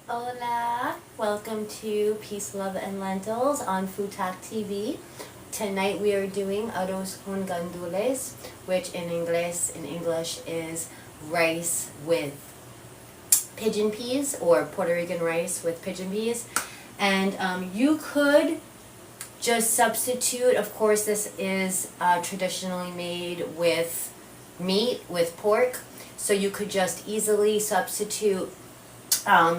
Hola! Welcome to Peace, Love, and Lentils on Futak TV. Tonight we are doing Arroz+con+Gandules, which in English is rice with pigeon peas, or Puerto Rican rice with pigeon peas. And you could just substitute, of course this is traditionally made with meat, with pork, so you could just easily substitute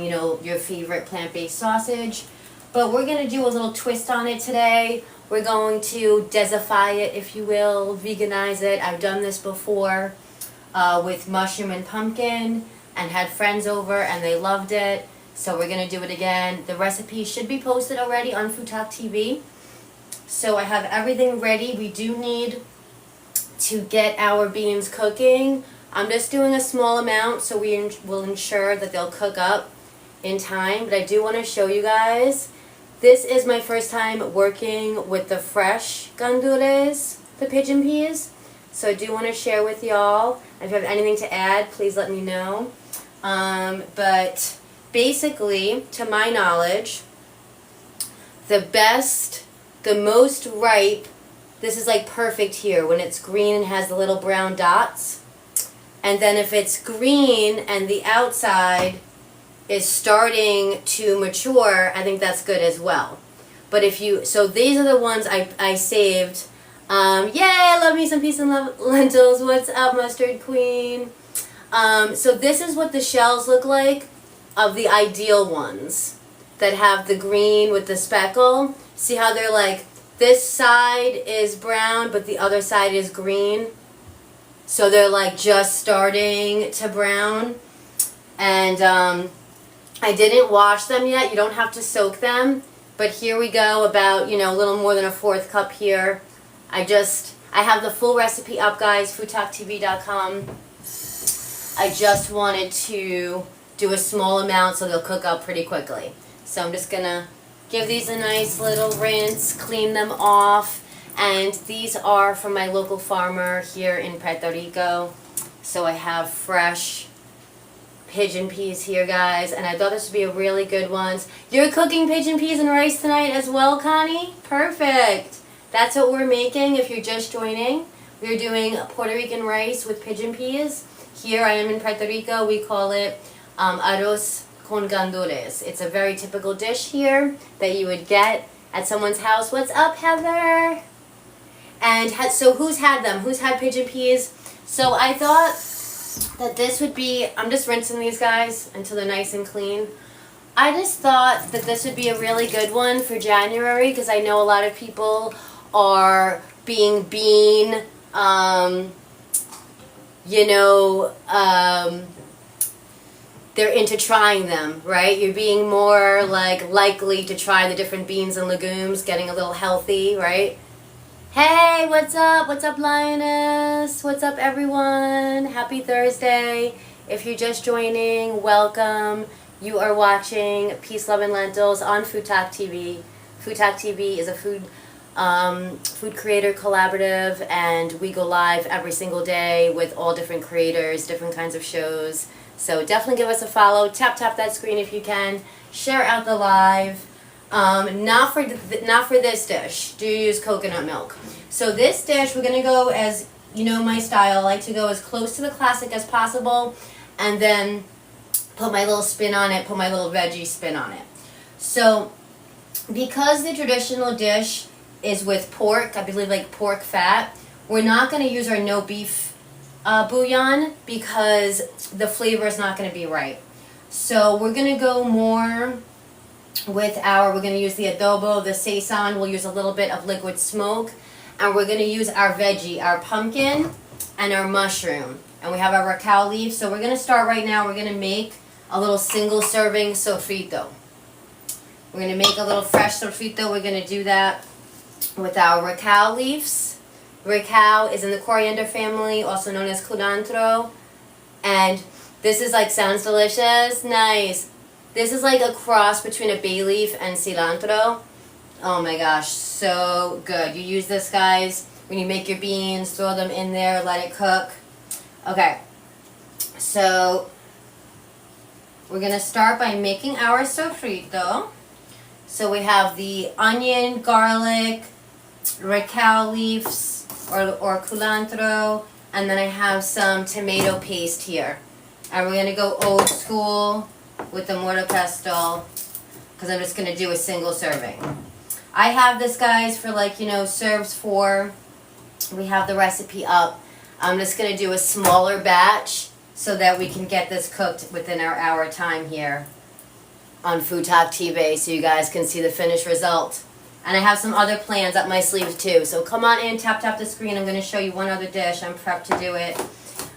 your favorite plant-based sausage. But we're going to do a little twist on it today. We're going to desify it, if you will, veganize it. I've done this before with mushroom and pumpkin and had friends over and they loved it. So we're going to do it again. The recipe should be posted already on Futak TV. So I have everything ready. We do need to get our beans cooking. I'm just doing a small amount so we will ensure that they'll cook up in time. But I do want to show you guys. This is my first time working with the fresh gandules, the pigeon peas. So I do want to share with y'all. If you have anything to add, please let me know. But basically, to my knowledge, the most ripe, this is like perfect here when it's green and has the little brown dots. And then if it's green and the outside is starting to mature, I think that's good as well. But so these are the ones I saved. Yay, I love me some peas and lentils. What's up, Mustard Queen? So this is what the shells look like of the ideal ones that have the green with the speckle. See how they're like, this side is brown, but the other side is green. So they're like just starting to brown. And I didn't wash them yet. You don't have to soak them. But here we go, about, a little more than a 1/4 cup here. I have the full recipe up, guys, futaktv.com. I just wanted to do a small amount so they'll cook up pretty quickly. So I'm just going to give these a nice little rinse, clean them off. And these are from my local farmer here in Puerto Rico. So I have fresh pigeon peas here, guys. And I thought this would be a really good one. You're cooking pigeon peas and rice tonight as well, Connie? Perfect. That's what we're making if you're just joining. We're doing Puerto Rican rice with pigeon peas. Here I am in Puerto Rico. We call it Arroz+con+Gandules. It's a very typical dish here that you would get at someone's house. What's up, Heather? And so who's had them? Who's had pigeon peas? So I thought that this would be, I'm just rinsing these guys until they're nice and clean. I just thought that this would be a really good one for January because I know a lot of people are being they're into trying them, right? You're being more likely to try the different beans and legumes, getting a little healthy, right? Hey, what's up? What's up, Lioness? What's up, everyone? Happy Thursday. If you're just joining, welcome. You are watching Peace, Love, and Lentils on Futak TV. Futak TV is a food creator collaborative, and we go live every single day with all different creators, different kinds of shows. So definitely give us a follow. Tap that screen if you can. Share out the live. Not for this dish. Do you use coconut milk? So this dish, we're gonna go as my style. I like to go as close to the classic as possible, and then put my little spin on it. Put my little veggie spin on it. So because the traditional dish is with pork, I believe like pork fat, we're not gonna use our no beef bouillon because the flavor is not gonna be right. So we're gonna go more with we're going to use the adobo, the sazon. We'll use a little bit of liquid smoke. And we're going to use our veggie, our pumpkin, and our mushroom. And we have our recao leaf. So we're going to start right now. We're going to make a little single serving sofrito. We're going to make a little fresh sofrito. We're going to do that with our recao leaves. Recao is in the coriander family, also known as culantro. And this is sounds delicious. Nice. This is like a cross between a bay leaf and cilantro. Oh my gosh, so good. You use this, guys, when you make your beans, throw them in there, let it cook. Okay, so we're going to start by making our sofrito. So we have the onion, garlic, recao leaves, or culantro, and then I have some tomato paste here. And we're going to go old school with the mortar pesto, because I'm just going to do a single serving. I have this, guys, for like, serves 4. We have the recipe up. I'm just going to do a smaller batch so that we can get this cooked within our hour time here on Food Talk TV, so you guys can see the finished result. And I have some other plans up my sleeves too. So come on in, tap the screen. I'm going to show you one other dish. I'm prepped to do it.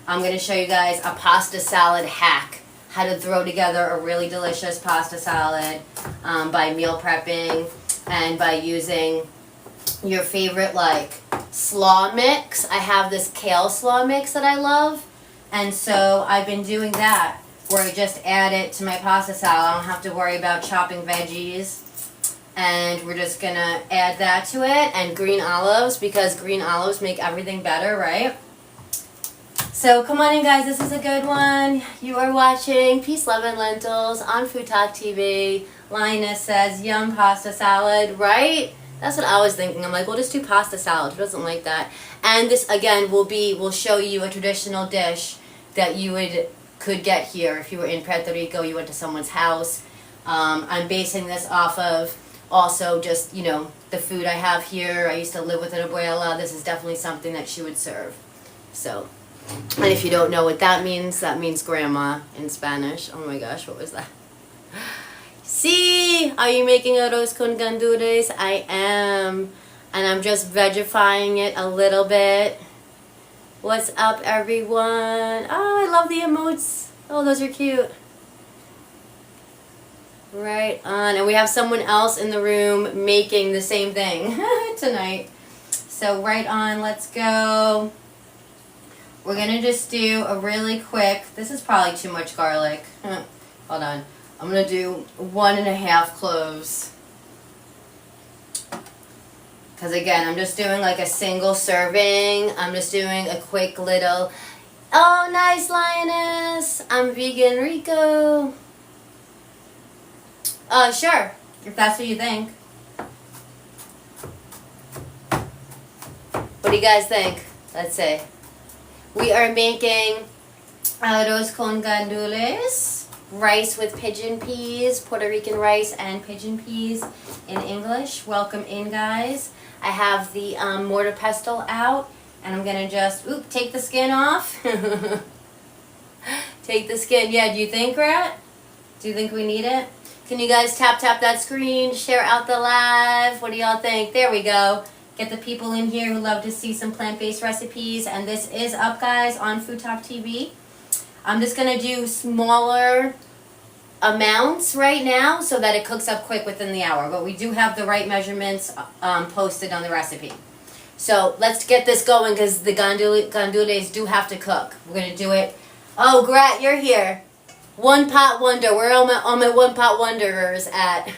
I'm going to show you guys a pasta salad hack. How to throw together a really delicious pasta salad by meal prepping and by using your favorite like slaw mix. I have this kale slaw mix that I love, and so I've been doing that where I just add it to my pasta salad. I don't have to worry about chopping veggies, and we're just gonna add that to it, and green olives, because green olives make everything better, right? So come on in, guys, this is a good one. You are watching Peace, Love, and Lentils on Food Talk TV. Linus says, yum, pasta salad, right? That's what I was thinking. I'm like, we'll just do pasta salad. Who doesn't like that? And this, again, will show you a traditional dish that you could get here. If you were in Puerto Rico, you went to someone's house. I'm basing this off of also just, the food I have here. I used to live with an abuela. This is definitely something that she would serve. So, and if you don't know what that means grandma in Spanish. Oh my gosh, what was that? See, are you making Arroz+con+Gandules? I am. And I'm just vegifying it a little bit. What's up, everyone? Oh, I love the emotes. Oh, those are cute. Right on. And we have someone else in the room making the same thing tonight. So right on, let's go. We're going to just do a really quick, this is probably too much garlic. Hold on. I'm going to do 1.5 cloves. Because again, I'm just doing like a single serving. I'm just doing a quick little, oh nice Lioness, I'm vegan Rico. Sure, if that's what you think. What do you guys think? Let's see. We are making Arroz+con+Gandules. Rice with pigeon peas, Puerto Rican rice and pigeon peas in English. Welcome in, guys. I have the mortar pestle out, and I'm going to just, take the skin off. Take the skin. Yeah, do you think, Rat? Do you think we need it? Can you guys tap that screen, share out the live? What do y'all think? There we go. Get the people in here who love to see some plant-based recipes, and this is up, guys, on Food Talk TV. I'm just going to do smaller amounts right now so that it cooks up quick within the hour. But we do have the right measurements posted on the recipe. So let's get this going because the gandules do have to cook. We're going to do it. Oh, Grat, you're here. One Pot Wonder. Where are all my One Pot Wanderers at?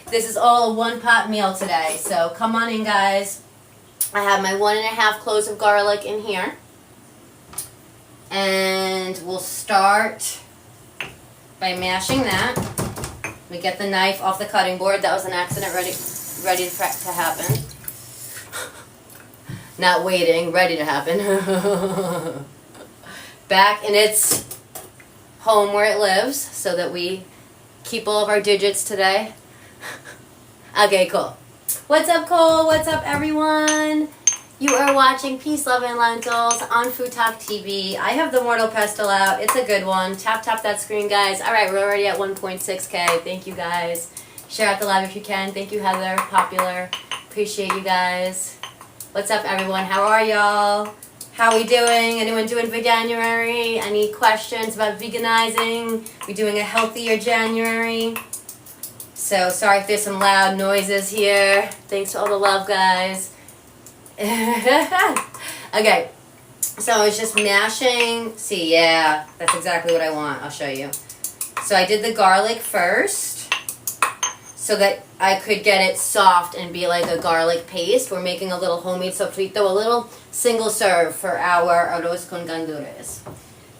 This is all a one-pot meal today. So come on in, guys. I have my 1.5 cloves of garlic in here. And we'll start by mashing that. We get the knife off the cutting board. That was an accident ready to happen. Not waiting, ready to happen. Back in its home where it lives so that we keep all of our digits today. Okay, cool. What's up, Cole? What's up, everyone? You are watching Peace, Love, and Lentils on Food Talk TV. I have the mortar pestle out. It's a good one. Tap that screen, guys. All right, we're already at 1.6K. Thank you, guys. Share out the live if you can. Thank you, Heather. Popular. Appreciate you guys. What's up, everyone? How are y'all? How are we doing? Anyone doing Veganuary? Any questions about veganizing? We doing a healthier January? So sorry if there's some loud noises here. Thanks for all the love, guys. Okay, so it's just mashing. See, yeah, that's exactly what I want. I'll show you. So I did the garlic first so that I could get it soft and be like a garlic paste. We're making a little homemade sofrito, a little single serve for our Arroz+con+Gandules.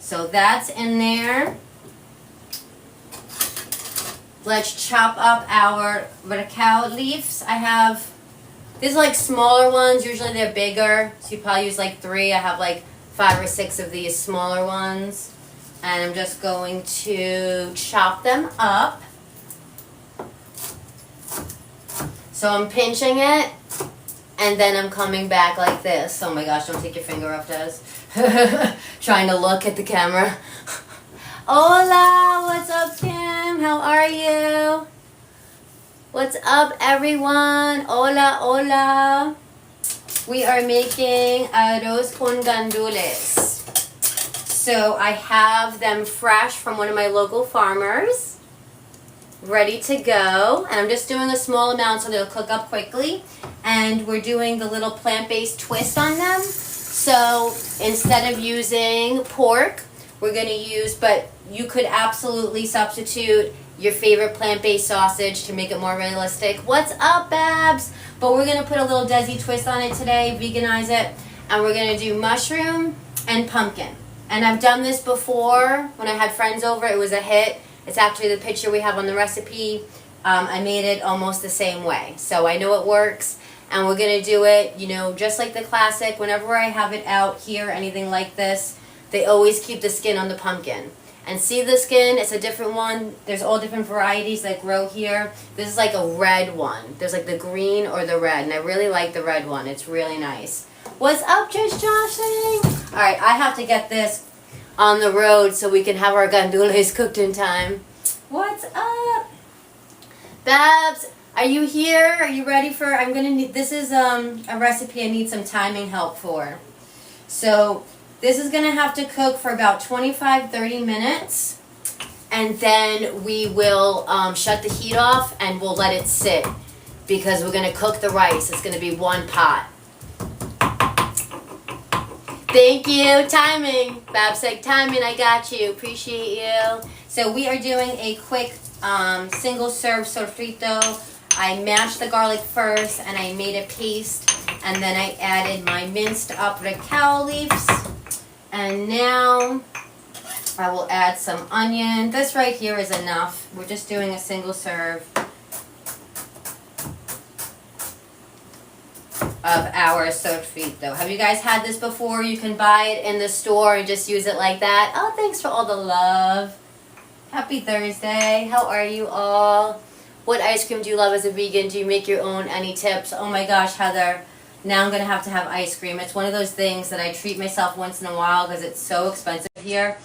So that's in there. let's chop up our cacao leaves. I have, these are like smaller ones. Usually they're bigger, so you probably use like 3. I have like 5 or 6 of these smaller ones. And I'm just going to chop them up. So I'm pinching it, and then I'm coming back like this. Oh my gosh, don't take your finger off, Des. Trying to look at the camera. Hola, what's up, Kim? How are you? What's up, everyone? Hola, hola. We are making Arroz+con+Gandules. So I have them fresh from one of my local farmers, ready to go. And I'm just doing a small amount so they'll cook up quickly. And we're doing the little plant-based twist on them. So instead of using pork, we're going to use, but you could absolutely substitute your favorite plant-based sausage to make it more realistic. What's up, Babs? But we're going to put a little Desi twist on it today, veganize it, and we're going to do mushroom and pumpkin. And I've done this before when I had friends over. It was a hit. It's actually the picture we have on the recipe. I made it almost the same way. So I know it works. And we're going to do it, you know, just like the classic. Whenever I have it out here, anything like this, they always keep the skin on the pumpkin. And see the skin? It's a different one. There's all different varieties that grow here. This is like a red one. There's like the green or the red. And I really like the red one. It's really nice. What's up, just joshing? All right, I have to get this on the road so we can have our gandules cooked in time. What's up? Babs, are you here? Are you ready for, I'm going to need, this is a recipe I need some timing help for. So this is going to have to cook for about 25-30 minutes. And then we will shut the heat off and we'll let it sit because we're going to cook the rice. It's going to be one pot. Thank you. Timing. Babs said timing. I got you. Appreciate you. So we are doing a quick single serve sofrito. I mashed the garlic first and I made a paste. And then I added my minced up cacao leaves. And now I will add some onion. This right here is enough. We're just doing a single serve of our sofrito. Have you guys had this before? You can buy it in the store and just use it like that. Oh, thanks for all the love. Happy Thursday. How are you all? What ice cream do you love as a vegan? Do you make your own? Any tips? Oh my gosh, Heather. Now I'm going to have ice cream. It's one of those things that I treat myself once in a while because it's so expensive here.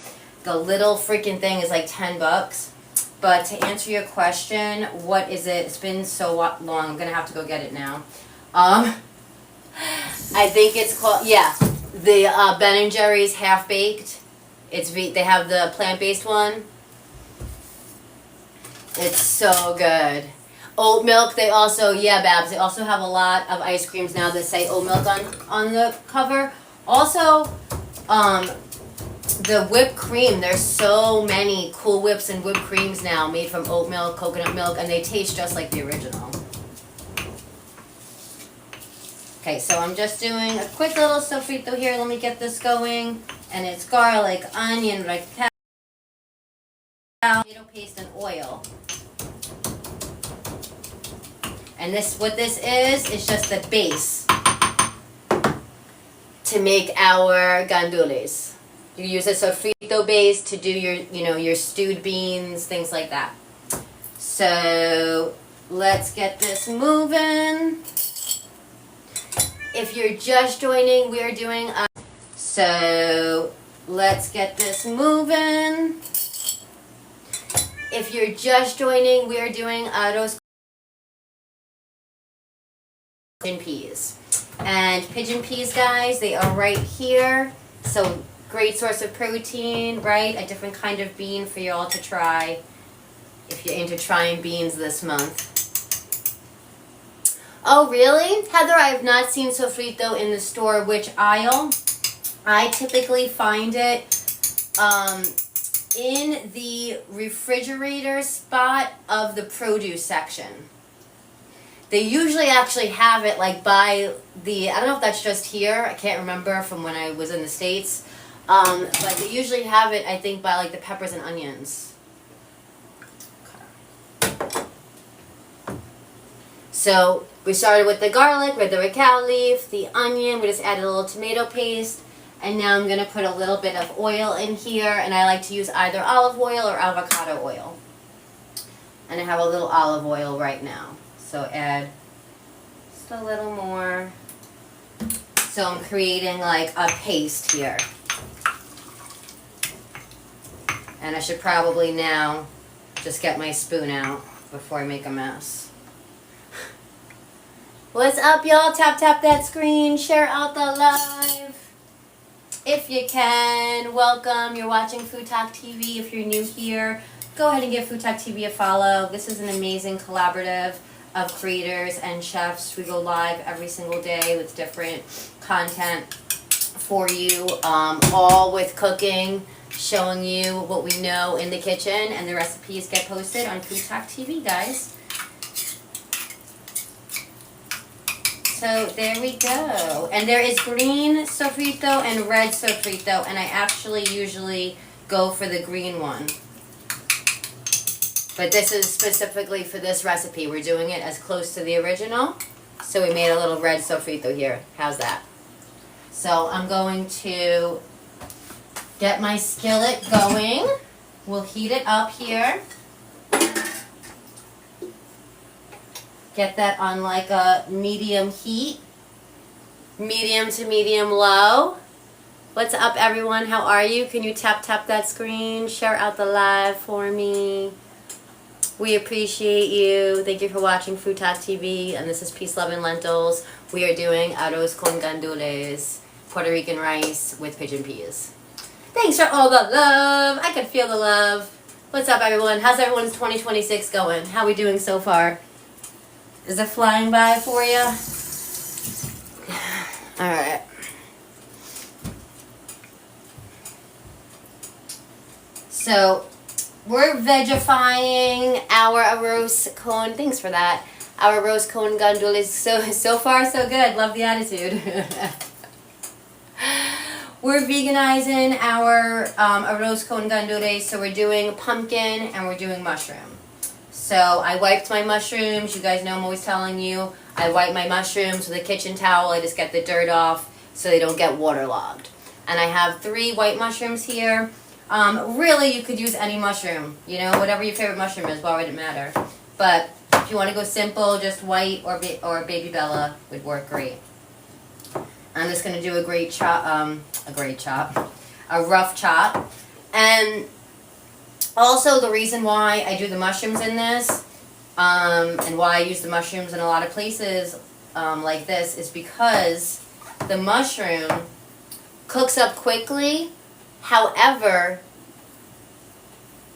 The little freaking thing is like 10 bucks. But to answer your question, what is it? It's been so long. I'm going to have to go get it now. I think it's called, yeah, the Ben & Jerry's Half Baked. They have the plant-based one. It's so good. Oat milk, they also, yeah, Babs, they also have a lot of ice creams now that say oat milk on the cover. Also, the whipped cream, there's so many Cool Whips and whipped creams now made from oat milk, coconut milk, and they taste just like the original. Okay, so I'm just doing a quick little sofrito here. Let me get this going. And it's garlic, onion, cacao, tomato paste, and oil. And what this is just the base to make our gandules. You use a sofrito base to do your, your stewed beans, things like that. So let's get this moving. If you're just joining, we are doing so let's get this moving. If you're just joining, we are doing arroz pigeon peas. And pigeon peas, guys, they are right here. So great source of protein, right? A different kind of bean for you all to try if you're into trying beans this month. Oh, really? Heather, I have not seen sofrito in the store. Which aisle? I typically find it in the refrigerator spot of the produce section. They usually actually have it like by the, I don't know if that's just here. I can't remember from when I was in the States. But they usually have it, I think, by like the peppers and onions. Okay. So we started with the garlic, with the recao leaf, the onion. We just added a little tomato paste. And now I'm going to put a little bit of oil in here. And I like to use either olive oil or avocado oil. And I have a little olive oil right now. So add just a little more. So I'm creating like a paste here. And I should probably now just get my spoon out before I make a mess. What's up, y'all? Tap that screen. Share out the live. If you can. Welcome. You're watching Food Talk TV. If you're new here, go ahead and give Food Talk TV a follow. This is an amazing collaborative of creators and chefs. We go live every single day with different content for you, all with cooking, showing you what we know in the kitchen, and the recipes get posted on Food Talk TV, guys. So there we go. And there is green sofrito and red sofrito, and I actually usually go for the green one. But this is specifically for this recipe. We're doing it as close to the original. So we made a little red sofrito here. How's that? So I'm going to get my skillet going. We'll heat it up here. Get that on like a medium heat. Medium to medium low. What's up, everyone? How are you? Can you tap that screen? Share out the live for me. We appreciate you. Thank you for watching Food Talk TV. And this is Peace, Love, and Lentils. We are doing Arroz+con+Gandules, Puerto Rican rice with pigeon peas. Thanks for all the love. I can feel the love. What's up, everyone? How's everyone's 2026 going? How are we doing so far? Is it flying by for you? All right. So we're vegifying our arroz thanks for that. Our Arroz+con+Gandules. So far so good. Love the attitude. We're veganizing our Arroz+con+Gandules. So we're doing pumpkin and we're doing mushroom. So I wiped my mushrooms. You guys know I'm always telling you. I wipe my mushrooms with a kitchen towel. I just get the dirt off so they don't get waterlogged. And I have 3 white mushrooms here. Really, you could use any mushroom. You know, whatever your favorite mushroom is, why would it matter? But if you want to go simple, just white or baby Bella would work great. I'm just going to do a rough chop. And also, the reason why I do the mushrooms in this, and why I use the mushrooms in a lot of places like this, is because the mushroom cooks up quickly. However,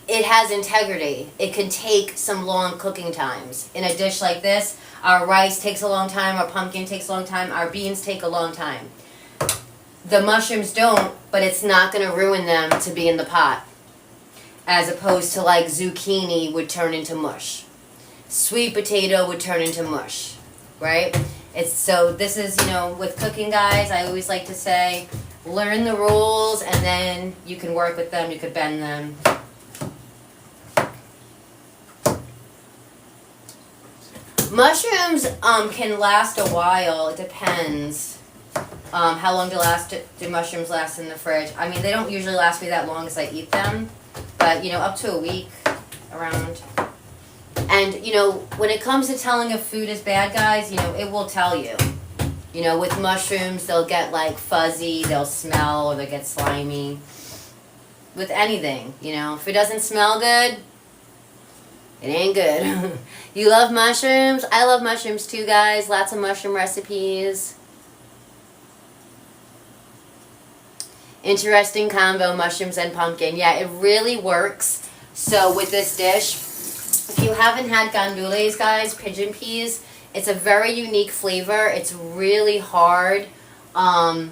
it has integrity. It can take some long cooking times. In a dish like this, our rice takes a long time, our pumpkin takes a long time, our beans take a long time. The mushrooms don't, but it's not going to ruin them to be in the pot. As opposed to like zucchini would turn into mush. Sweet potato would turn into mush, right? So this is, you know, with cooking, guys, I always like to say, learn the rules and then you can work with them, you could bend them. Mushrooms can last a while. It depends. How long do mushrooms last in the fridge? I mean, they don't usually last me that long as I eat them. But, you know, up to a week around. And, you know, when it comes to telling if food is bad, guys, you know, it will tell you. You know, with mushrooms, they'll get, like, fuzzy, they'll smell, or they'll get slimy. With anything, you know. If it doesn't smell good, it ain't good. You love mushrooms? I love mushrooms too, guys. Lots of mushroom recipes. Interesting combo, mushrooms and pumpkin. Yeah, it really works. So with this dish, if you haven't had gandules, guys, pigeon peas, it's a very unique flavor. It's really hard for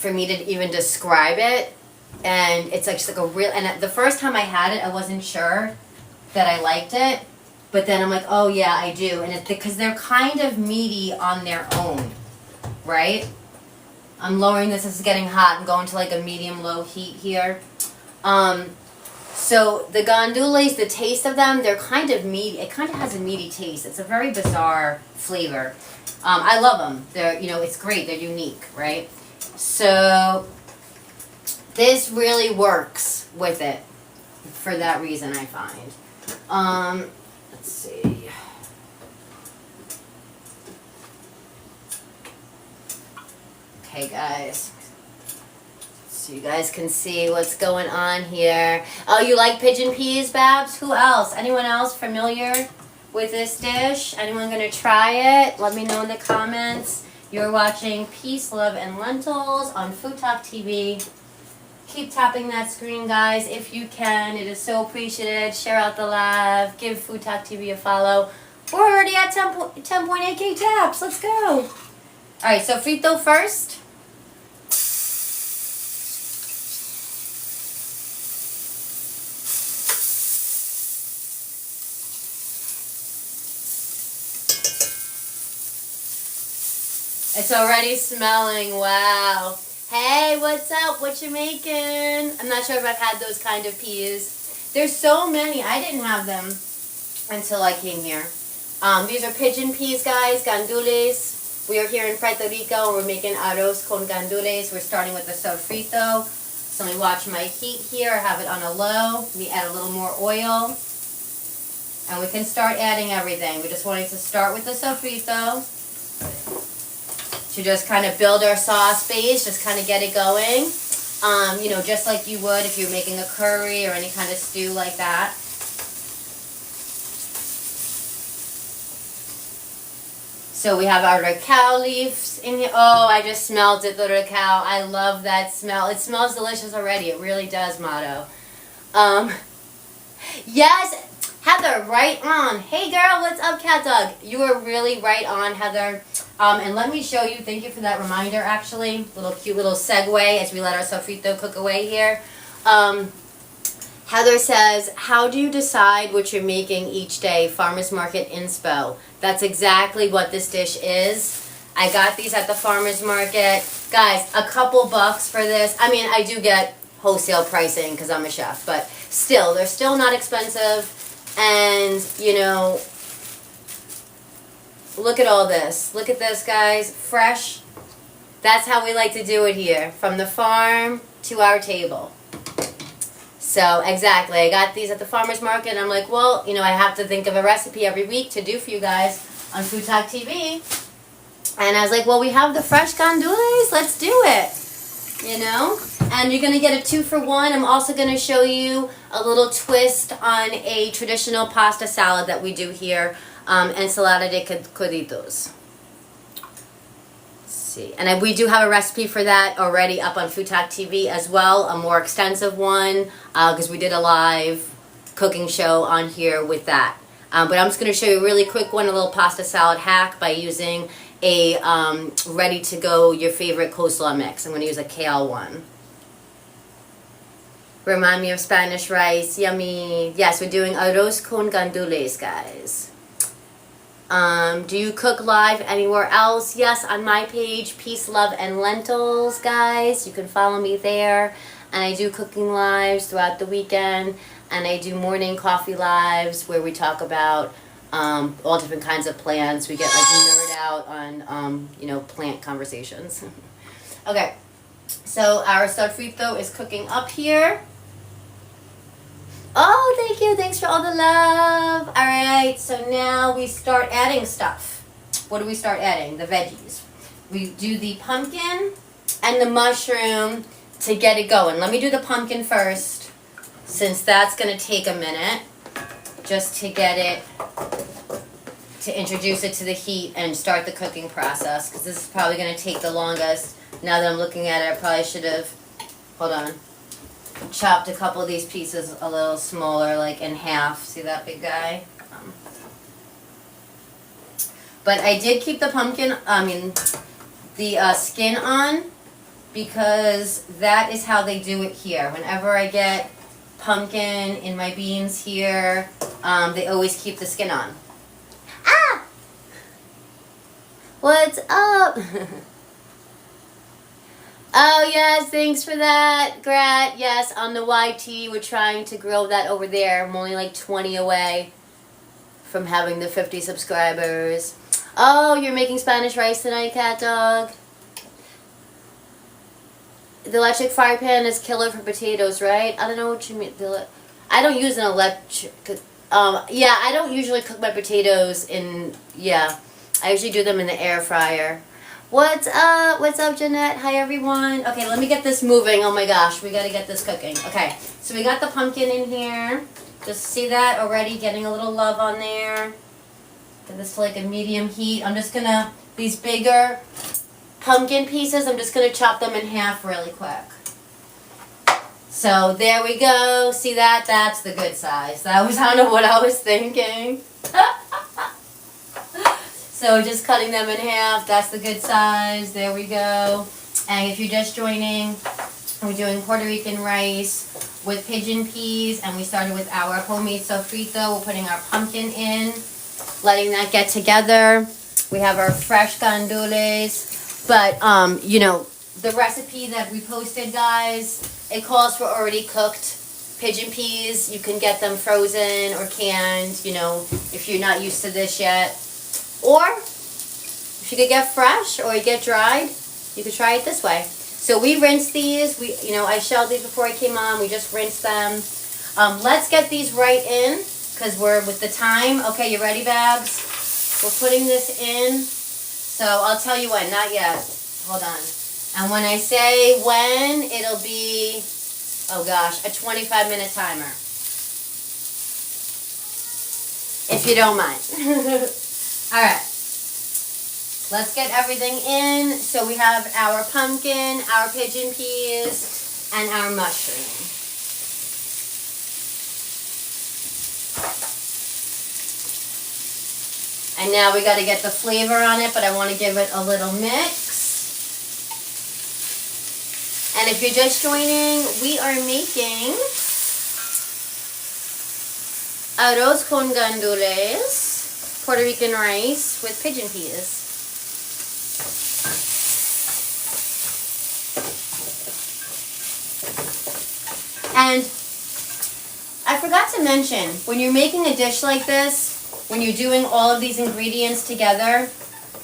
me to even describe it. And it's like a real, and the first time I had it, I wasn't sure that I liked it. But then I'm like, oh yeah, I do. And it's because they're kind of meaty on their own, right? I'm lowering this, it's getting hot. I'm going to like a medium-low heat here. So the gandules, the taste of them, they're kind of meaty. It kind of has a meaty taste. It's a very bizarre flavor. I love them. They're, it's great. They're unique, right? So this really works with it for that reason, I find. Let's see. Okay, guys. So you guys can see what's going on here. Oh, you like pigeon peas, Babs? Who else? Anyone else familiar with this dish? Anyone going to try it? Let me know in the comments. You're watching Peace, Love, and Lentils on Food Talk TV. Keep tapping that screen, guys, if you can. It is so appreciated. Share out the live. Give Food Talk TV a follow. We're already at 10.8K taps. Let's go. All right, so frito first. It's already smelling. Wow. Hey, what's up? What you making? I'm not sure if I've had those kind of peas. There's so many. I didn't have them until I came here. These are pigeon peas, guys, gandules. We are here in Puerto Rico, and we're making arroz con gandules. We're starting with the sofrito. So let me watch my heat here. I have it on a low. We add a little more oil. And we can start adding everything. We just wanted to start with the sofrito to just kind of build our sauce base, just kind of get it going. Just like you would if you're making a curry or any kind of stew like that. So we have our cacao leaves in here. Oh, I just smelled it, the cacao. I love that smell. It smells delicious already. It really does, Mato. Yes, Heather, right on. Hey girl, what's up, Cat Dog? You are really right on, Heather. And let me show you, thank you for that reminder, actually. Cute little segue as we let our sofrito cook away here. Heather says, how do you decide what you're making each day? Farmer's Market Inspo. That's exactly what this dish is. I got these at the Farmer's Market. Guys, a couple bucks for this. I mean, I do get wholesale pricing because I'm a chef, but still, they're still not expensive. And, look at all this. Look at this, guys. Fresh. That's how we like to do it here. From the farm to our table. So, exactly. I got these at the farmer's market, and I'm like, well, I have to think of a recipe every week to do for you guys on Food Talk TV. And I was like, well, we have the fresh gandules. Let's do it. And you're going to get a 2-for-1. I'm also going to show you a little twist on a traditional pasta salad that we do here. Ensalada de coditos. See, and we do have a recipe for that already up on Food Talk TV as well, a more extensive one, because we did a live cooking show on here with that. But I'm just going to show you a really quick one, a little pasta salad hack by using a ready-to-go, your favorite coleslaw mix. I'm going to use a kale one. Remind me of Spanish rice, yummy. Yes, we're doing arroz con gandules, guys. Do you cook live anywhere else? Yes, on my page, Peace, Love, and Lentils, guys. You can follow me there. And I do cooking lives throughout the weekend. And I do morning coffee lives where we talk about all different kinds of plants. We get nerd out on, plant conversations. Okay, so our sofrito is cooking up here. Oh, thank you. Thanks for all the love. All right, so now we start adding stuff. What do we start adding? The veggies. We do the pumpkin and the mushroom to get it going. Let me do the pumpkin first, since that's going to take a minute just to get it, to introduce it to the heat and start the cooking process, because this is probably going to take the longest. Now that I'm looking at it, I probably should have, hold on, chopped a couple of these pieces a little smaller, like in half. See that big guy? But I did keep the the skin on, because that is how they do it here. Whenever I get pumpkin in my beans here, they always keep the skin on. Ah! What's up? Oh, yes, thanks for that, Grat. Yes, on the YT, we're trying to grow that over there. I'm only like 20 away from having the 50 subscribers. Oh, you're making Spanish rice tonight, Cat Dog? The electric fry pan is killer for potatoes, right? I don't know what you mean. I don't use an electric... yeah, I don't usually cook my potatoes in... Yeah, I usually do them in the air fryer. What's up? What's up, Jeanette? Hi, everyone. Okay, let me get this moving. Oh, my gosh. We got to get this cooking. Okay, so we got the pumpkin in here. Just see that already getting a little love on there. Get this to like a medium heat. I'm just going to... These bigger pumpkin pieces, I'm just going to chop them in half really quick. So there we go. See that? That's the good size. That was, I don't know what I was thinking. So just cutting them in half. That's the good size. There we go. And if you're just joining, we're doing Puerto Rican rice with pigeon peas. And we started with our homemade sofrito. We're putting our pumpkin in, letting that get together. We have our fresh gandules. But, you know, the recipe that we posted, guys, it calls for already cooked pigeon peas. You can get them frozen or canned, you know, if you're not used to this yet. Or if you could get fresh or you get dried, you could try it this way. So we rinsed these. I shelled these before I came on. We just rinsed them. Let's get these right in because we're with the time. Okay, you ready, Babs? We're putting this in. So I'll tell you when. Not yet. Hold on. And when I say when, it'll be, oh gosh, a 25-minute timer. If you don't mind. All right. Let's get everything in. So we have our pumpkin, our pigeon peas, and our mushroom. And now we got to get the flavor on it, but I want to give it a little mix. And if you're just joining, we are making Arroz+con+Gandules, Puerto Rican rice with pigeon peas. And I forgot to mention, when you're making a dish like this, when you're doing all of these ingredients together,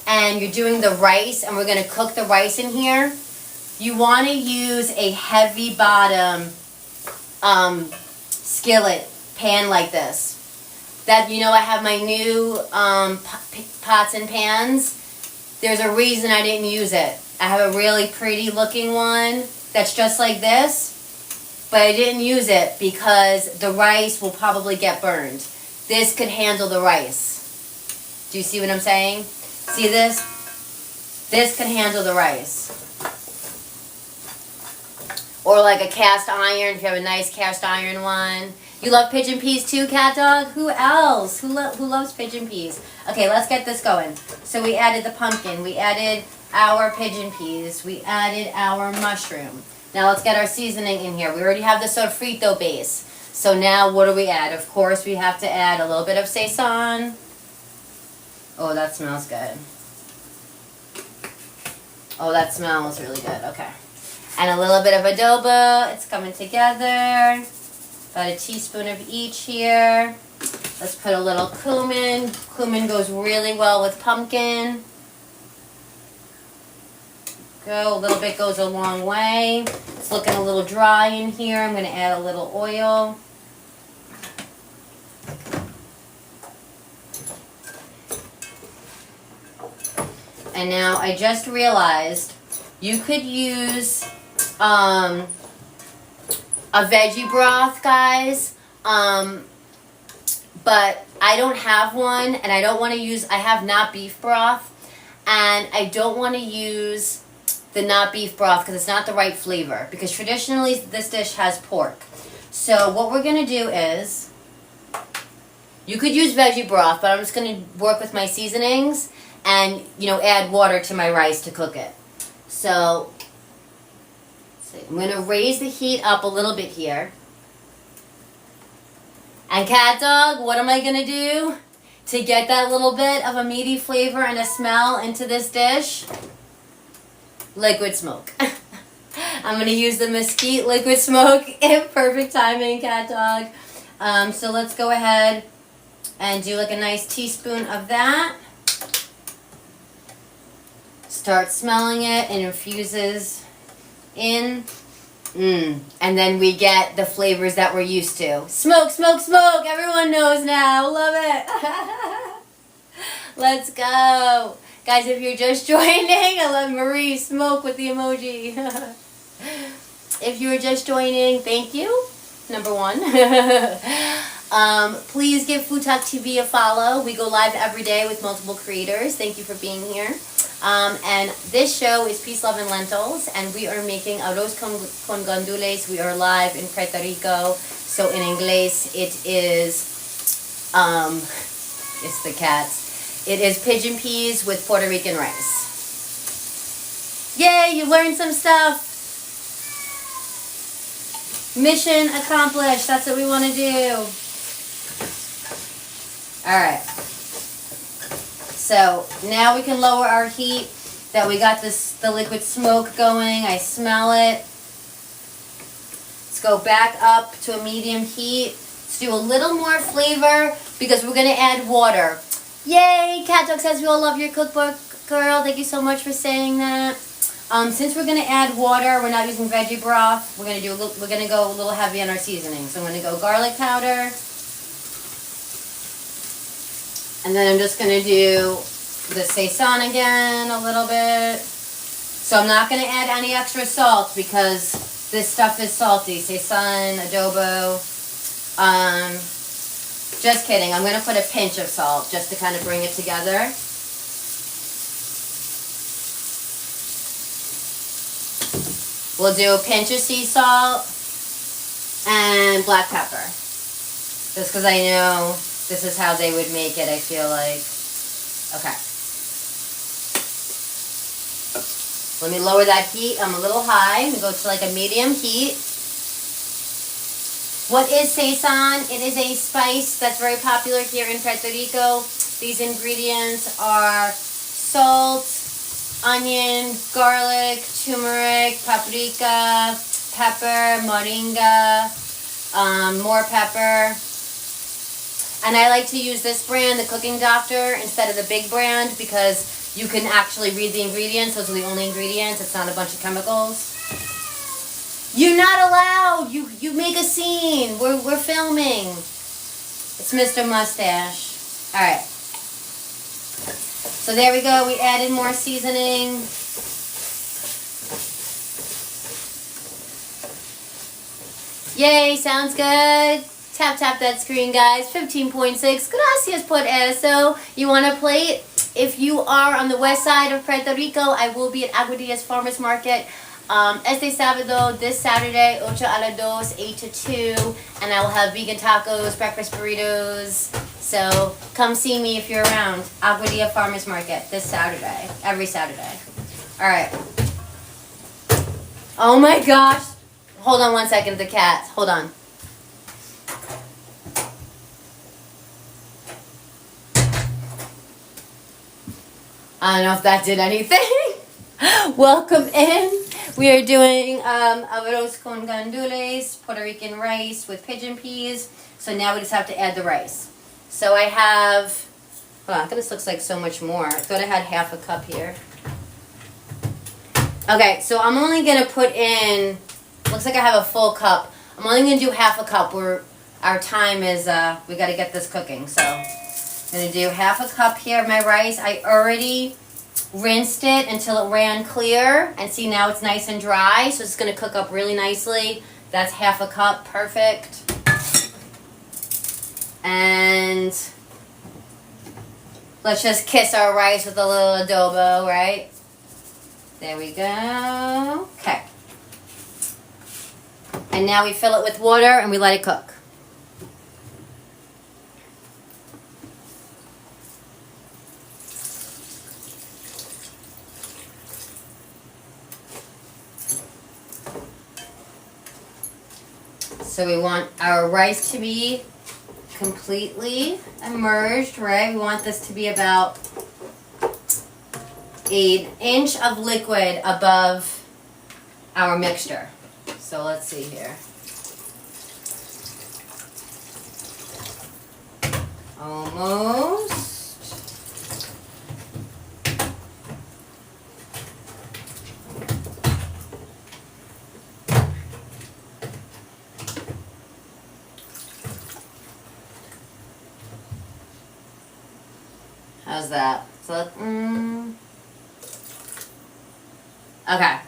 and you're doing the rice, and we're going to cook the rice in here, you want to use a heavy bottom skillet pan like this. That, you know, I have my new pots and pans. There's a reason I didn't use it. I have a really pretty looking one that's just like this, but I didn't use it because the rice will probably get burned. This could handle the rice. Do you see what I'm saying? See this? This could handle the rice. Or like a cast iron, if you have a nice cast iron one. You love pigeon peas too, Cat Dog? Who else? Who loves pigeon peas? Okay, let's get this going. So we added the pumpkin. We added our pigeon peas. We added our mushroom. Now let's get our seasoning in here. We already have the sofrito base. So now what do we add? Of course, we have to add a little bit of sazon. Oh, that smells good. Oh, that smells really good. Okay. And a little bit of adobo. It's coming together. About a teaspoon of each here. Let's put a little cumin. Cumin goes really well with pumpkin. Go, a little bit goes a long way. It's looking a little dry in here. I'm going to add a little oil. And now I just realized you could use a veggie broth, guys, but I don't have one, and I don't want to use, I have not beef broth, and I don't want to use the not beef broth because it's not the right flavor, because traditionally this dish has pork. So what we're going to do is, you could use veggie broth, but I'm just going to work with my seasonings and, you know, add water to my rice to cook it. So I'm going to raise the heat up a little bit here. And Cat Dog, what am I going to do to get that little bit of a meaty flavor and a smell into this dish? Liquid smoke. I'm going to use the mesquite liquid smoke. Perfect timing, cat dog. So let's go ahead and do like a nice teaspoon of that. Start smelling it and infuses in. And then we get the flavors that we're used to. Smoke, smoke, smoke. Everyone knows now. Love it. Let's go. Guys, if you're just joining, I love Marie Smoke with the emoji. If you were just joining, thank you. Number one. Please give Food Talk TV a follow. We go live every day with multiple creators. Thank you for being here. And this show is Peace, Love, and Lentils, and we are making Arroz+con+Gandules. We are live in Puerto Rico. So in English, it is, it's the cats. It is pigeon peas with Puerto Rican rice. Yay, you learned some stuff. Mission accomplished. That's what we want to do. Alright. So now we can lower our heat. That we got the liquid smoke going. I smell it. Let's go back up to a medium heat. Let's do a little more flavor because we're going to add water. Yay! Cat Dog says we all love your cookbook, girl. Thank you so much for saying that. Since we're gonna add water, we're not using veggie broth. We're gonna go a little heavy on our seasoning. So I'm gonna go garlic powder, and then I'm just gonna do the seitan again a little bit. So I'm not gonna add any extra salt because this stuff is salty. Seitan, adobo. Just kidding. I'm going to put a pinch of salt just to kind of bring it together. We'll do a pinch of sea salt and black pepper. Just because I know this is how they would make it, I feel like. Okay. Let me lower that heat. I'm a little high. I'm going to go to like a medium heat. What is seitan? It is a spice that's very popular here in Puerto Rico. These ingredients are salt, onion, garlic, turmeric, paprika, pepper, moringa, more pepper. And I like to use this brand, the Cooking Doctor, instead of the big brand because you can actually read the ingredients. Those are the only ingredients. It's not a bunch of chemicals. You're not allowed. You make a scene. We're filming. It's Mr. Mustache. All right. So there we go. We added more seasoning. Yay! Sounds good. Tap that screen, guys. 15.6. Gracias por eso. You want a plate? If you are on the west side of Puerto Rico, I will be at Aguadillas Farmers Market. Este sábado, this Saturday, 8 a las 2, 8 to 2, and I will have vegan tacos, breakfast burritos, so come see me if you're around. Aguadilla Farmers Market, this Saturday, every Saturday. Alright. Oh my gosh. Hold on one second, the cats. Hold on. I don't know if that did anything. Welcome in. We are doing Arroz+con+Gandules, Puerto Rican rice with pigeon peas. So now we just have to add the rice. So I have, oh, this looks like so much more. I thought I had half a cup here. Okay, so I'm only going to put in, looks like I have a full cup. I'm only going to do half a cup. Our time is, we got to get this cooking. So I'm going to do half a cup here of my rice. I already rinsed it until it ran clear, and see now it's nice and dry, so it's going to cook up really nicely. That's half a cup, perfect. And let's just kiss our rice with a little adobo, right? There we go. Okay. And now we fill it with water and we let it cook. So we want our rice to be completely immersed, right? We want this to be about an inch of liquid above our mixture. So let's see here. Almost. How's that? So, okay.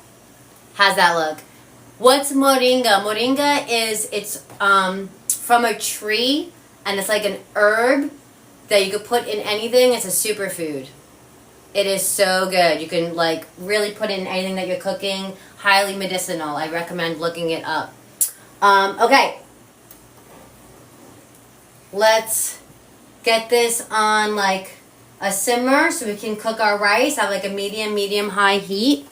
How's that look? What's moringa? Moringa it's from a tree, and it's like an herb that you could put in anything. It's a superfood. It is so good. You can like really put it in anything that you're cooking. Highly medicinal. I recommend looking it up. Okay. Let's get this on like a simmer so we can cook our rice at like a medium-high heat.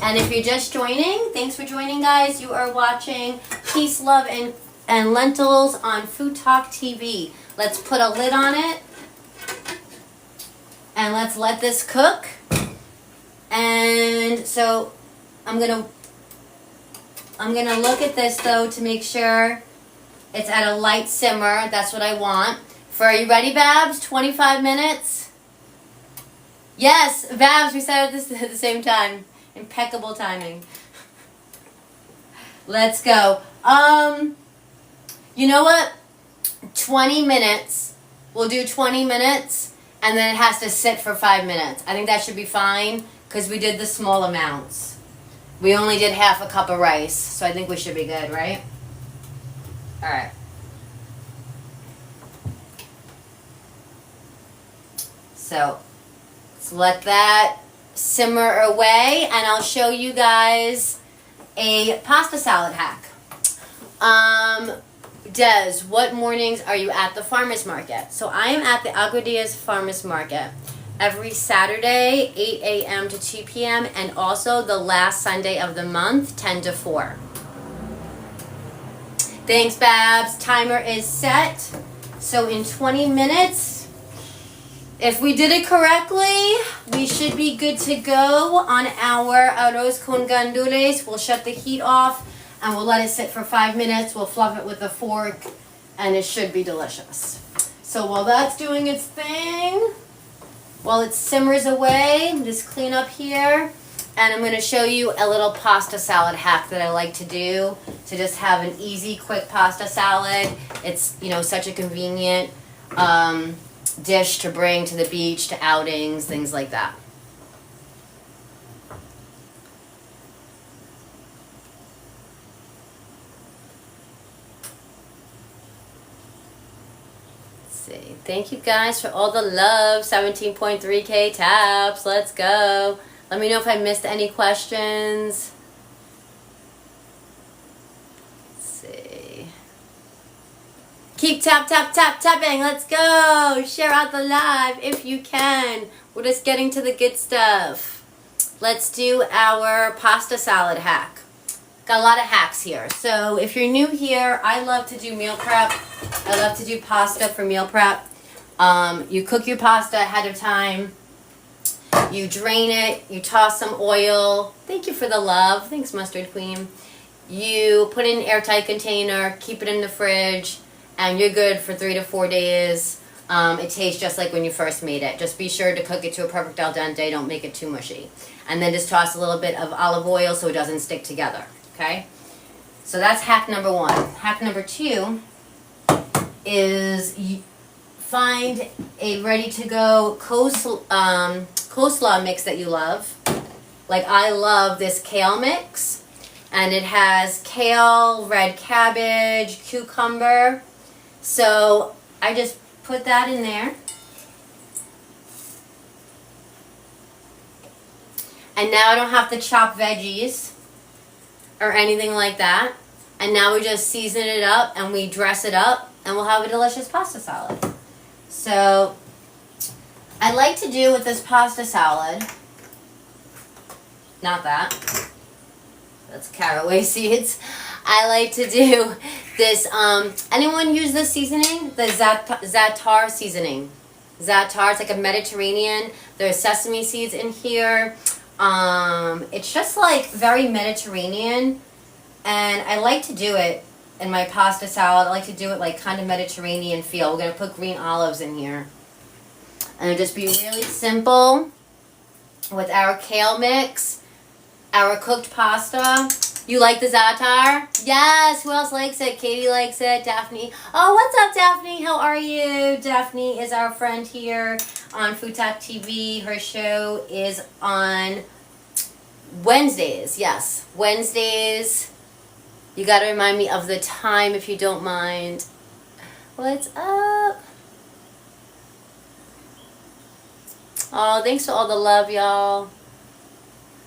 And if you're just joining, thanks for joining, guys. You are watching Peace, Love, and Lentils on Food Talk TV. Let's put a lid on it. And let's let this cook. And so I'm gonna look at this though to make sure it's at a light simmer. That's what I want. Are you ready, Babs? 25 minutes? Yes, Babs, we said this at the same time. Impeccable timing. Let's go. You know what? 20 minutes. We'll do 20 minutes, and then it has to sit for 5 minutes. I think that should be fine, because we did the small amounts. We only did half a cup of rice, so I think we should be good, right? All right. So let's let that simmer away, and I'll show you guys a pasta salad hack. Des, what mornings are you at the farmer's market? So I am at the Aguadillas Farmer's Market every Saturday, 8 a.m. to 2 p.m., and also the last Sunday of the month, 10 to 4. Thanks, Babs. Timer is set. So in 20 minutes, if we did it correctly, we should be good to go on our Arroz+con+Gandules. We'll shut the heat off and we'll let it sit for 5 minutes. We'll fluff it with a fork and it should be delicious. So while that's doing its thing, while it simmers away, just clean up here. And I'm going to show you a little pasta salad hack that I like to do to just have an easy, quick pasta salad. It's, you know, such a convenient dish to bring to the beach, to outings, things like that. Let's see. Thank you guys for all the love. 17.3K taps. Let's go. Let me know if I missed any questions. Let's see. Keep tapping. Let's go. Share out the live if you can. We're just getting to the good stuff. Let's do our pasta salad hack. Got a lot of hacks here. So if you're new here, I love to do meal prep. I love to do pasta for meal prep. You cook your pasta ahead of time. You drain it, you toss some oil. Thank you for the love. Thanks, Mustard Queen. You put it in an airtight container, keep it in the fridge, and you're good for 3 to 4 days. It tastes just like when you first made it. Just be sure to cook it to a perfect al dente. Don't make it too mushy. And then just toss a little bit of olive oil so it doesn't stick together. Okay? So that's hack number 1. Hack number 2 is find a ready-to-go coleslaw mix that you love. Like I love this kale mix, and it has kale, red cabbage, cucumber. So I just put that in there. And now I don't have to chop veggies or anything like that. And now we just season it up and we dress it up and we'll have a delicious pasta salad. So I like to do with this pasta salad, not that, that's caraway seeds. I like to do this, anyone use this seasoning? The za'atar seasoning. Za'atar, it's like a Mediterranean. There's sesame seeds in here. It's just like very Mediterranean, and I like to do it in my pasta salad. I like to do it like kind of Mediterranean feel. We're gonna put green olives in here, and it'll just be really simple with our kale mix, our cooked pasta. You like the za'atar? Yes. Who else likes it? Katie likes it. Daphne. Oh, what's up, Daphne? How are you? Daphne is our friend here on Food Talk TV. Her show is on Wednesdays. Yes, Wednesdays. You got to remind me of the time if you don't mind. What's up? Oh, thanks for all the love, y'all.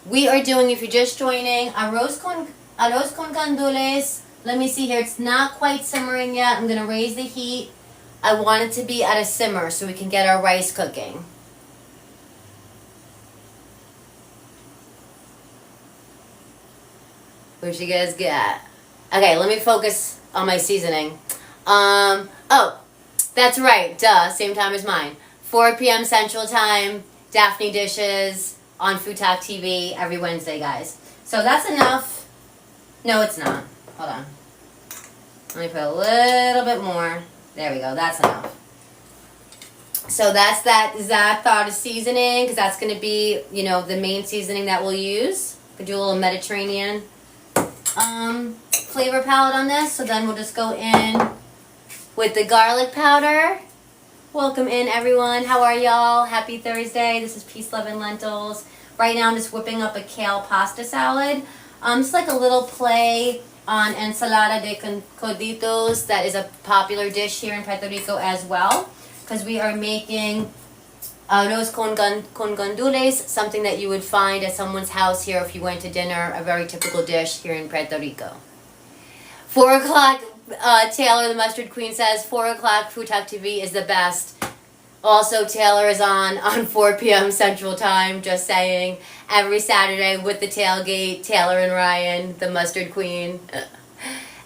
We are doing, if you're just joining, Arroz con Gandules. Let me see here. It's not quite simmering yet. I'm going to raise the heat. I want it to be at a simmer so we can get our rice cooking. What you guys got? Okay, let me focus on my seasoning. Oh, that's right. Duh, same time as mine. 4 p.m. Central Time, Daphne Dishes on Food Talk TV every Wednesday, guys. So that's enough. No, it's not. Hold on. Let me put a little bit more. There we go. That's enough. So that's that za'atar seasoning, because that's going to be, you know, the main seasoning that we'll use. We'll do a little Mediterranean flavor palette on this. So then we'll just go in with the garlic powder. Welcome in, everyone. How are y'all? Happy Thursday. This is Peace, Love, and Lentils. Right now I'm just whipping up a kale pasta salad. It's like a little play on ensalada de coditos. That is a popular dish here in Puerto Rico as well, because we are making arroz con gandules, something that you would find at someone's house here if you went to dinner, a very typical dish here in Puerto Rico. 4 o'clock, Taylor, the Mustard Queen, says 4 o'clock Food Talk TV is the best. Also, Taylor is on 4 p.m. Central Time, just saying. Every Saturday with the tailgate, Taylor and Ryan, the Mustard Queen.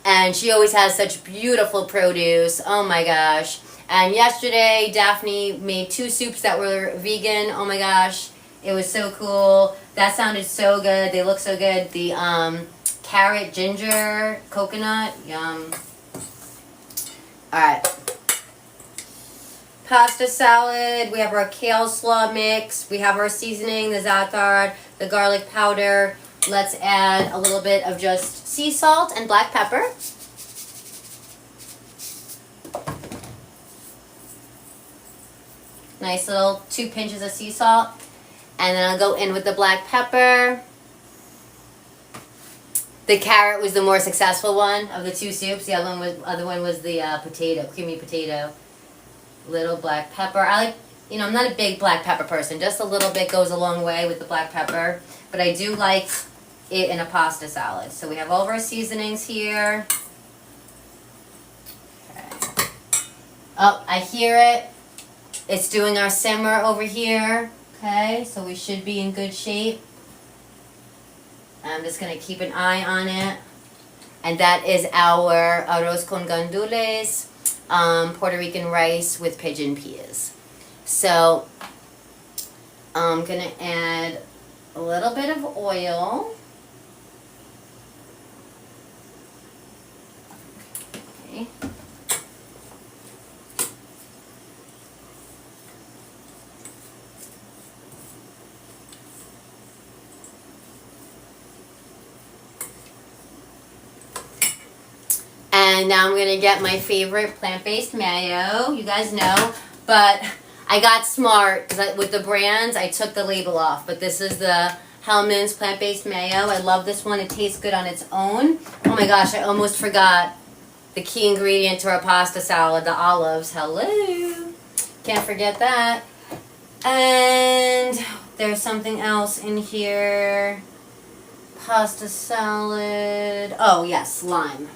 And she always has such beautiful produce. Oh my gosh. And yesterday, Daphne made 2 soups that were vegan. Oh my gosh. It was so cool. That sounded so good. They look so good. The carrot, ginger, coconut. Yum. Alright. Pasta salad. We have our kale slaw mix. We have our seasoning, the za'atar, the garlic powder. Let's add a little bit of just sea salt and black pepper. Nice little 2 pinches of sea salt. And then I'll go in with the black pepper. The carrot was the more successful one of the 2 soups. The other one was the potato, creamy potato. Little black pepper. I like, you know, I'm not a big black pepper person. Just a little bit goes a long way with the black pepper. But I do like it in a pasta salad. So we have all of our seasonings here. Okay. Oh, I hear it. It's doing our simmer over here. Okay, so we should be in good shape. I'm just going to keep an eye on it. And that is our arroz con gandules, Puerto Rican rice with pigeon peas. So I'm going to add a little bit of oil. Okay. And now I'm going to get my favorite plant-based mayo. You guys know. But I got smart because with the brands, I took the label off. But this is the Hellmann's plant-based mayo. I love this one. It tastes good on its own. Oh my gosh, I almost forgot the key ingredient to our pasta salad, the olives. Hello. Can't forget that. And there's something else in here. Pasta salad. Oh, yes, lime.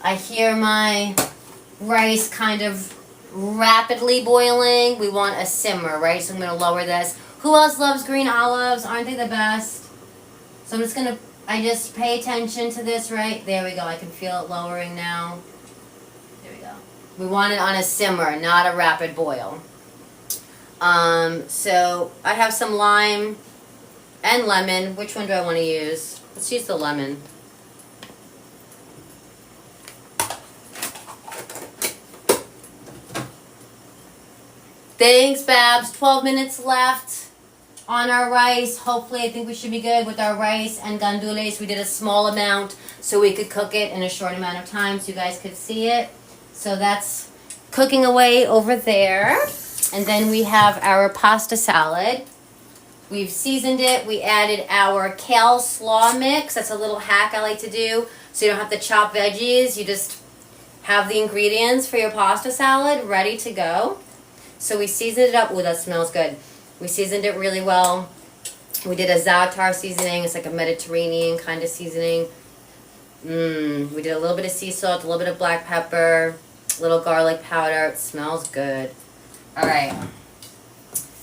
I hear my rice kind of rapidly boiling. We want a simmer, right? So I'm going to lower this. Who else loves green olives? Aren't they the best? So I'm just going to, I just pay attention to this, right? There we go. I can feel it lowering now. There we go. We want it on a simmer, not a rapid boil. So I have some lime and lemon. Which one do I want to use? Let's use the lemon. Thanks, Babs. 12 minutes left on our rice. Hopefully, I think we should be good with our rice and gandules. We did a small amount so we could cook it in a short amount of time so you guys could see it. So that's cooking away over there. And then we have our pasta salad. We've seasoned it. We added our kale slaw mix. That's a little hack I like to do. So you don't have to chop veggies. You just have the ingredients for your pasta salad ready to go. So we seasoned it up. Ooh, that smells good. We seasoned it really well. We did a za'atar seasoning. It's like a Mediterranean kind of seasoning. We did a little bit of sea salt, a little bit of black pepper, a little garlic powder. It smells good. All right.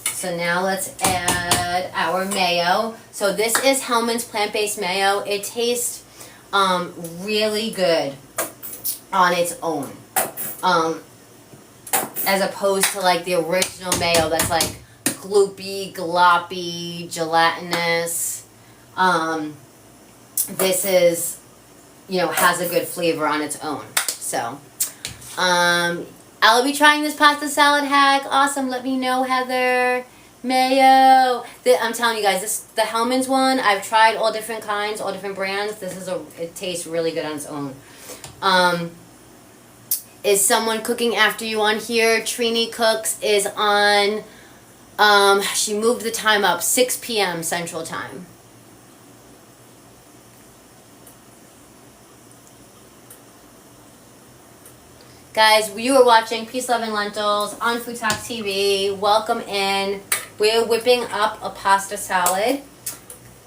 So now let's add our mayo. So this is Hellmann's plant-based mayo. It tastes really good on its own. As opposed to like the original mayo that's like gloopy, gloppy, gelatinous. This is, you know, has a good flavor on its own. So, I'll be trying this pasta salad hack. Awesome. Let me know, Heather. Mayo. I'm telling you guys, the Hellmann's one, I've tried all different kinds, all different brands. It tastes really good on its own. Is someone cooking after you on here? Trini Cooks is on, she moved the time up, 6 p.m. Central Time. Guys, you are watching Peace, Love, and Lentils on Food Talk TV. Welcome in. We're whipping up a pasta salad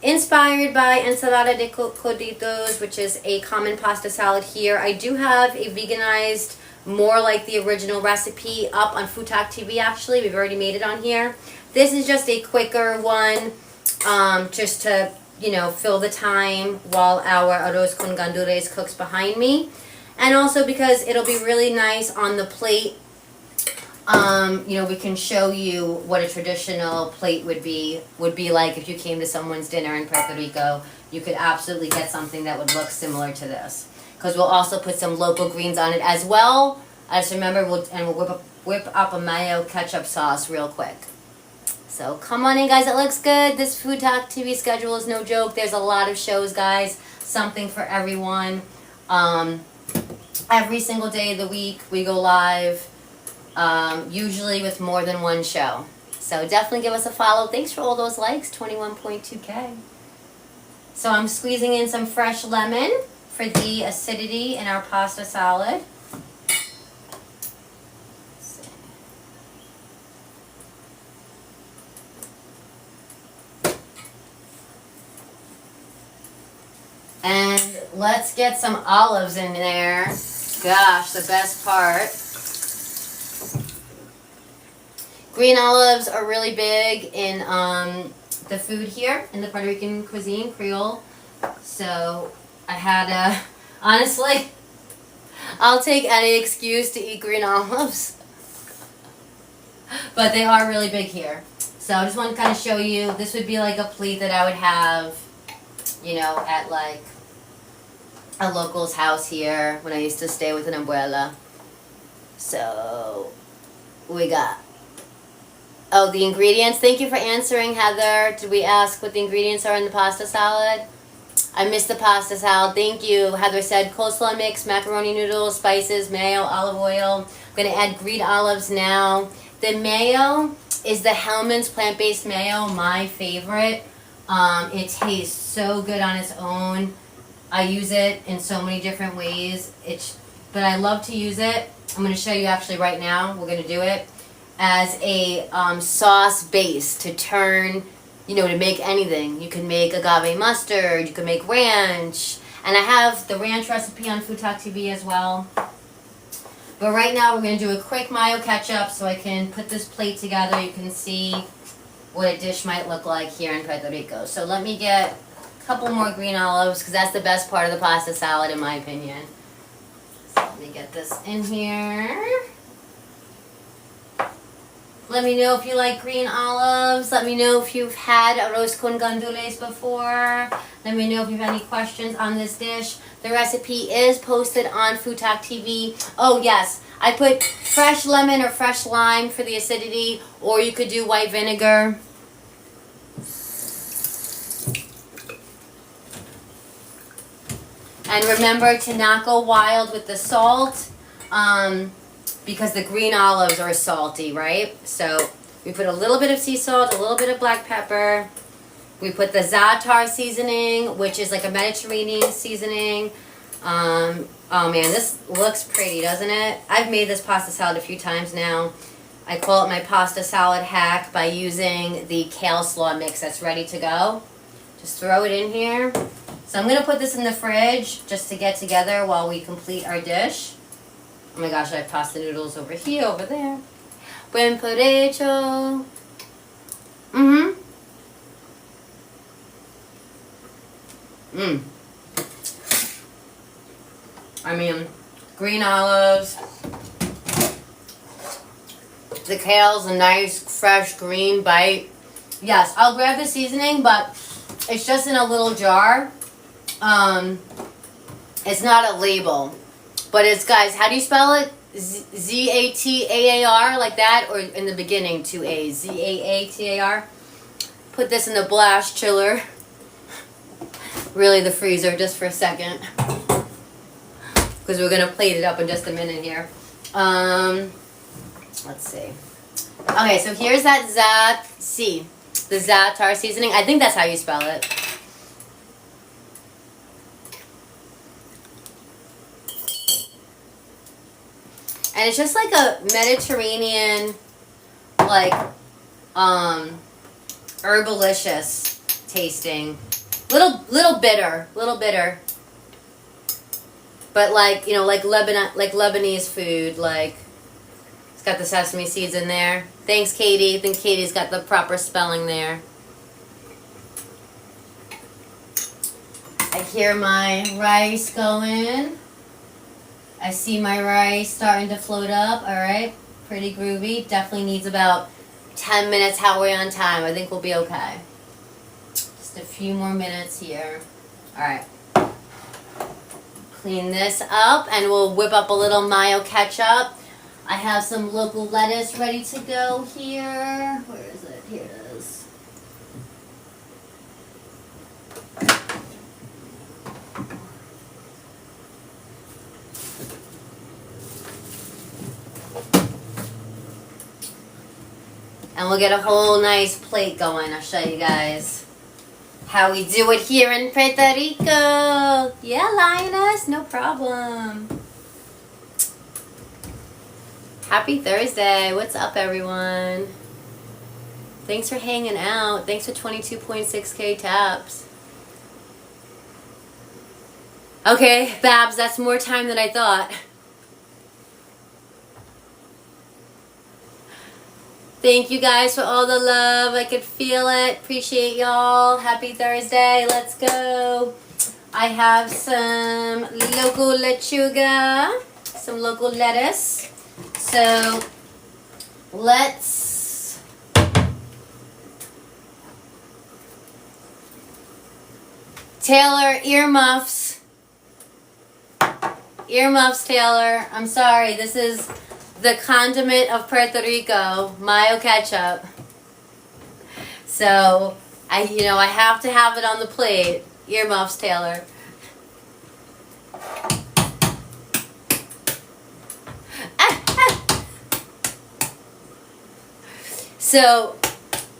inspired by ensalada de coditos, which is a common pasta salad here. I do have a veganized, more like the original recipe up on Food Talk TV actually. We've already made it on here. This is just a quicker one, just to, you know, fill the time while our Arroz+con+Gandules cooks behind me. And also because it'll be really nice on the plate. You know, we can show you what a traditional plate would be like if you came to someone's dinner in Puerto Rico. You could absolutely get something that would look similar to this. Because we'll also put some local greens on it as well. As remember, we'll whip up a mayo ketchup sauce real quick. So come on in, guys. It looks good. This Food Talk TV schedule is no joke. There's a lot of shows, guys. Something for everyone. Every single day of the week we go live, usually with more than one show. So definitely give us a follow. Thanks for all those likes, 21.2K. So I'm squeezing in some fresh lemon for the acidity in our pasta salad. And let's get some olives in there. Gosh, the best part. Green olives are really big in the food here, in the Puerto Rican cuisine, Creole. So I had honestly, I'll take any excuse to eat green olives. But they are really big here. So I just want to kind of show you, this would be like a plate that I would have, you know, at like a local's house here when I used to stay with an abuela. So we got, oh, the ingredients. Thank you for answering, Heather. Did we ask what the ingredients are in the pasta salad? I missed the pasta salad. Thank you. Heather said coleslaw mix, macaroni noodles, spices, mayo, olive oil. I'm going to add green olives now. The mayo is the Hellmann's plant-based mayo, my favorite. It tastes so good on its own. I use it in so many different ways. But I love to use it. I'm going to show you actually right now. We're going to do it as a sauce base to turn, you know, to make anything. You can make agave mustard. You can make ranch. And I have the ranch recipe on Food Talk TV as well. But right now we're going to do a quick mayo ketchup so I can put this plate together. You can see what a dish might look like here in Puerto Rico. So let me get a couple more green olives because that's the best part of the pasta salad in my opinion. So Let me get this in here. Let me know if you like green olives. Let me know if you've had Arroz+con+Gandules before. Let me know if you have any questions on this dish. The recipe is posted on Food Talk TV. Oh yes, I put fresh lemon or fresh lime for the acidity, or you could do white vinegar. And remember to not go wild with the salt. Because the green olives are salty, right? So we put a little bit of sea salt, a little bit of black pepper. We put the za'atar seasoning, which is like a Mediterranean seasoning. Oh man, this looks pretty, doesn't it? I've made this pasta salad a few times now. I call it my pasta salad hack by using the kale slaw mix that's ready to go. Just throw it in here. So I'm gonna put this in the fridge just to get together while we complete our dish. Oh my gosh, I have pasta noodles over here, over there. Buen provecho. I mean, green olives. The kale's a nice, fresh, green bite. Yes, I'll grab the seasoning, but it's just in a little jar. It's not a label. But it's, guys, how do you spell it? Z-A-T-A-A-R, like that? Or in the beginning, 2 A's. Z-A-A-T-A-R. Put this in the blast chiller. Really, the freezer, just for a second. Because we're going to plate it up in just a minute here. Let's see. Okay, so here's that the za'atar seasoning. I think that's how you spell it. And it's just like a Mediterranean, like, herbalicious tasting. Little bitter. But like, you know, like Lebanese food, like, it's got the sesame seeds in there. Thanks, Katie. I think Katie's got the proper spelling there. I hear my rice going. I see my rice starting to float up. All right, pretty groovy. Definitely needs about 10 minutes. How are we on time? I think we'll be okay. Just a few more minutes here. All right. Clean this up and we'll whip up a little mayo ketchup. I have some local lettuce ready to go here. Where is it? Here it is. And we'll get a whole nice plate going. I'll show you guys how we do it here in Puerto Rico. Yeah, Lioness, no problem. Happy Thursday. What's up, everyone? Thanks for hanging out. Thanks for 22.6K taps. Okay, Babs, that's more time than I thought. Thank you guys for all the love. I could feel it. Appreciate y'all. Happy Thursday. Let's go. I have some local lechuga, some local lettuce. So let's Taylor, earmuffs. Earmuffs, Taylor. I'm sorry. This is the condiment of Puerto Rico, mayo ketchup. So, I have to have it on the plate. Earmuffs, Taylor. So,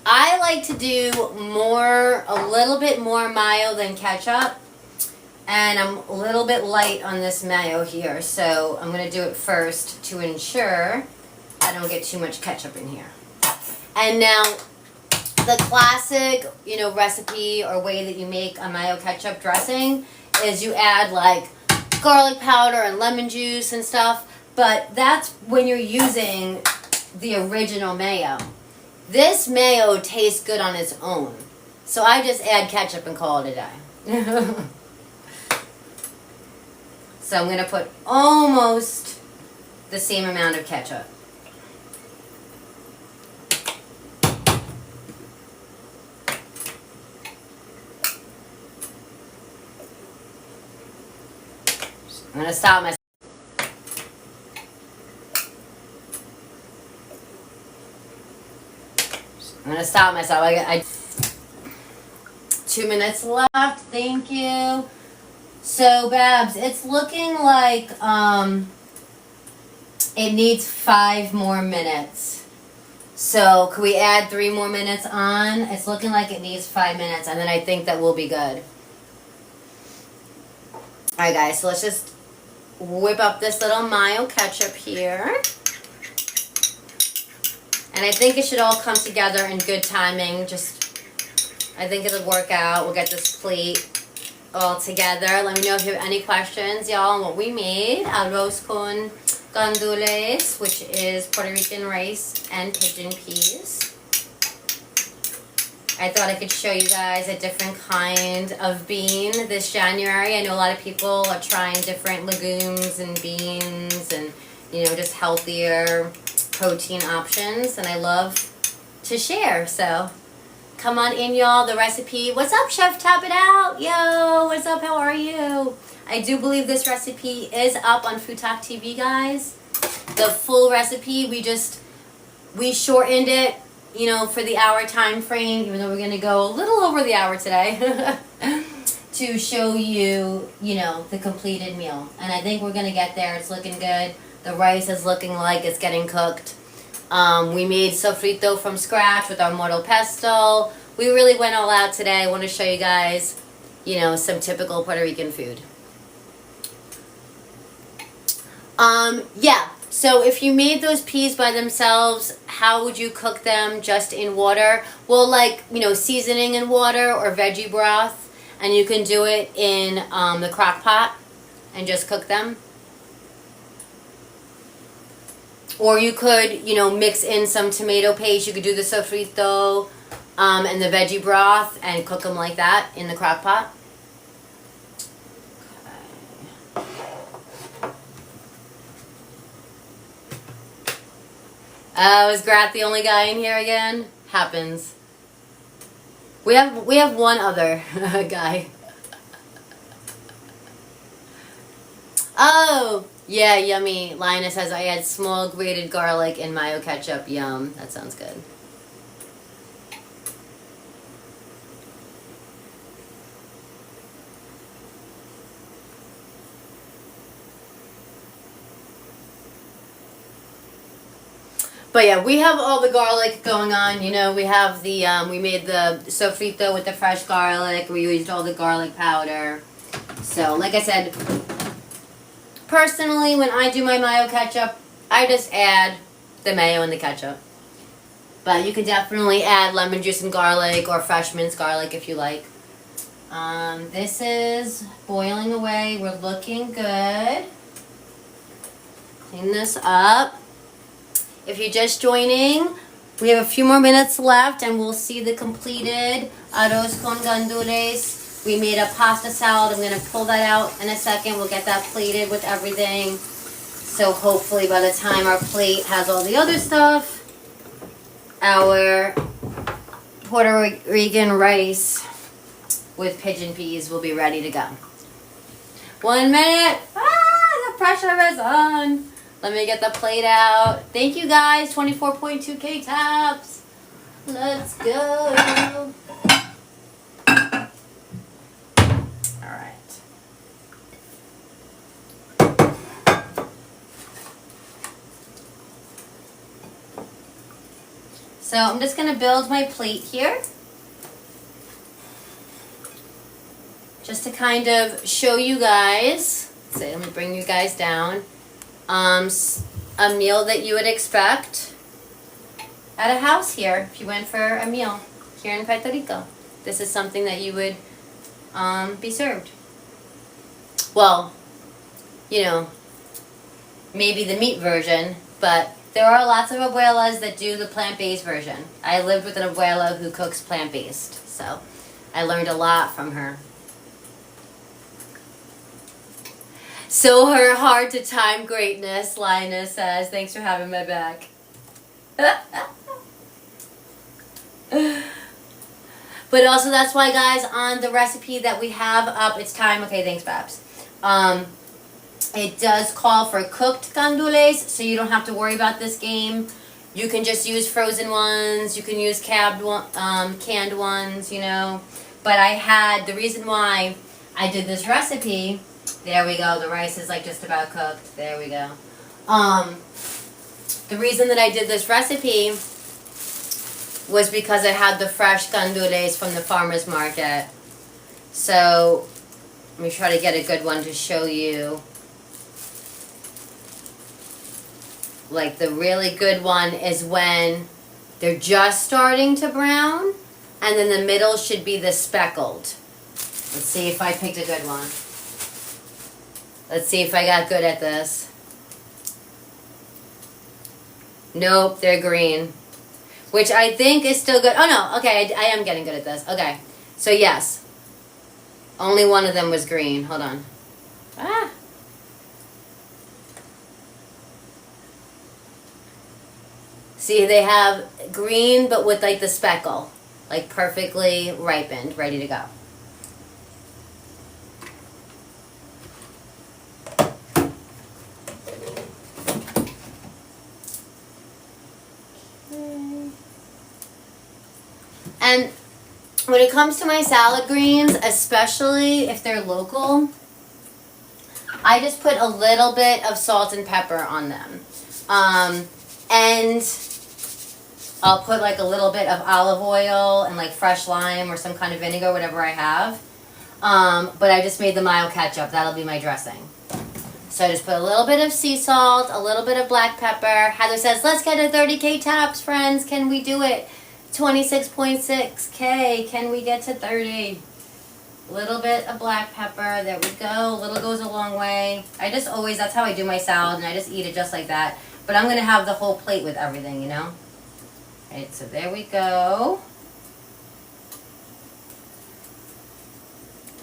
I like to do a little bit more mayo than ketchup. And I'm a little bit light on this mayo here, so I'm going to do it first to ensure I don't get too much ketchup in here. And now, the classic, recipe or way that you make a mayo ketchup dressing is you add like garlic powder and lemon juice and stuff, but that's when you're using the original mayo. This mayo tastes good on its own, so I just add ketchup and call it a day. So I'm going to put almost the same amount of ketchup. I'm going to stop myself. I'm going to stop myself. I 2 minutes left. Thank you. So, Babs, it's looking like it needs 5 more minutes. So, could we add 3 more minutes on? It's looking like it needs 5 minutes, and then I think that we'll be good. Alright, guys, so let's just whip up this little mayo ketchup here. And I think it should all come together in good timing. I think it'll work out. We'll get this plate all together. Let me know if you have any questions, y'all, on what we made. Arroz+con+Gandules, which is Puerto Rican rice and pigeon peas. I thought I could show you guys a different kind of bean this January. I know a lot of people are trying different legumes and beans and, you know, just healthier protein options, and I love to share. So come on in, y'all. The recipe. What's up, Chef Tap It Out? Yo, what's up? How are you? I do believe this recipe is up on Food Talk TV, guys. The full recipe, we shortened it, you know, for the hour time frame, even though we're going to go a little over the hour today to show you, you know, the completed meal. And I think we're going to get there. It's looking good. The rice is looking like it's getting cooked. We made sofrito from scratch with our moro pesto. We really went all out today. I want to show you guys, you know, some typical Puerto Rican food. Yeah. So if you made those peas by themselves, how would you cook them? Just in water? Well, like, you know, seasoning in water or veggie broth. And you can do it in the crock pot and just cook them. Or you could, you know, mix in some tomato paste. You could do the sofrito and the veggie broth and cook them like that in the crock pot. Is Grat the only guy in here again? Happens. We have one other guy. Oh, yeah, yummy. Lioness says I add small grated garlic and mayo ketchup. Yum. That sounds good. But yeah, we have all the garlic going on. You know, we have the, we made the sofrito with the fresh garlic. We used all the garlic powder. So, like I said, personally, when I do my mayo ketchup, I just add the mayo and the ketchup. But you can definitely add lemon juice and garlic or fresh minced garlic if you like. This is boiling away. We're looking good. Clean this up. If you're just joining, we have a few more minutes left and we'll see the completed Arroz+con+Gandules. We made a pasta salad. I'm going to pull that out in a second. We'll get that plated with everything. So hopefully by the time our plate has all the other stuff, our Puerto Rican rice with pigeon peas will be ready to go. 1 minute. The pressure is on. Let me get the plate out. Thank you guys. 24.2K taps. Let's go. All right. So I'm just going to build my plate here. Just to kind of show you guys. So let me bring you guys down. A meal that you would expect at a house here if you went for a meal here in Puerto Rico. This is something that you would be served. Well, you know, maybe the meat version, but there are lots of abuelas that do the plant-based version. I lived with an abuela who cooks plant-based, so I learned a lot from her. So hard to time greatness, Linus says. Thanks for having my back. But also that's why, guys, on the recipe that we have up, it's time. Okay, thanks, Babs. It does call for cooked gandules, so you don't have to worry about this game. You can just use frozen ones. You can use canned ones, you know. But the reason why I did this recipe, there we go. The rice is like just about cooked. There we go. The reason that I did this recipe was because I had the fresh gandules from the farmer's market. So let me try to get a good one to show you. Like the really good one is when they're just starting to brown, and then the middle should be the speckled. Let's see if I picked a good one. Let's see if I got good at this. Nope, they're green. Which I think is still good. Oh no, okay, I am getting good at this. Okay, so yes. Only one of them was green. Hold on. Ah. See, they have green, but with like the speckle. Like perfectly ripened, ready to go. And when it comes to my salad greens, especially if they're local, I just put a little bit of salt and pepper on them. And I'll put like a little bit of olive oil and like fresh lime or some kind of vinegar, whatever I have. But I just made the mayo ketchup. That'll be my dressing. So I just put a little bit of sea salt, a little bit of black pepper. Heather says, let's get a 30K taps, friends. Can we do it? 26.6K. Can we get to 30? A little bit of black pepper. There we go. A little goes a long way. That's how I do my salad, and I just eat it just like that. But I'm going to have the whole plate with everything, you know? Right, so there we go.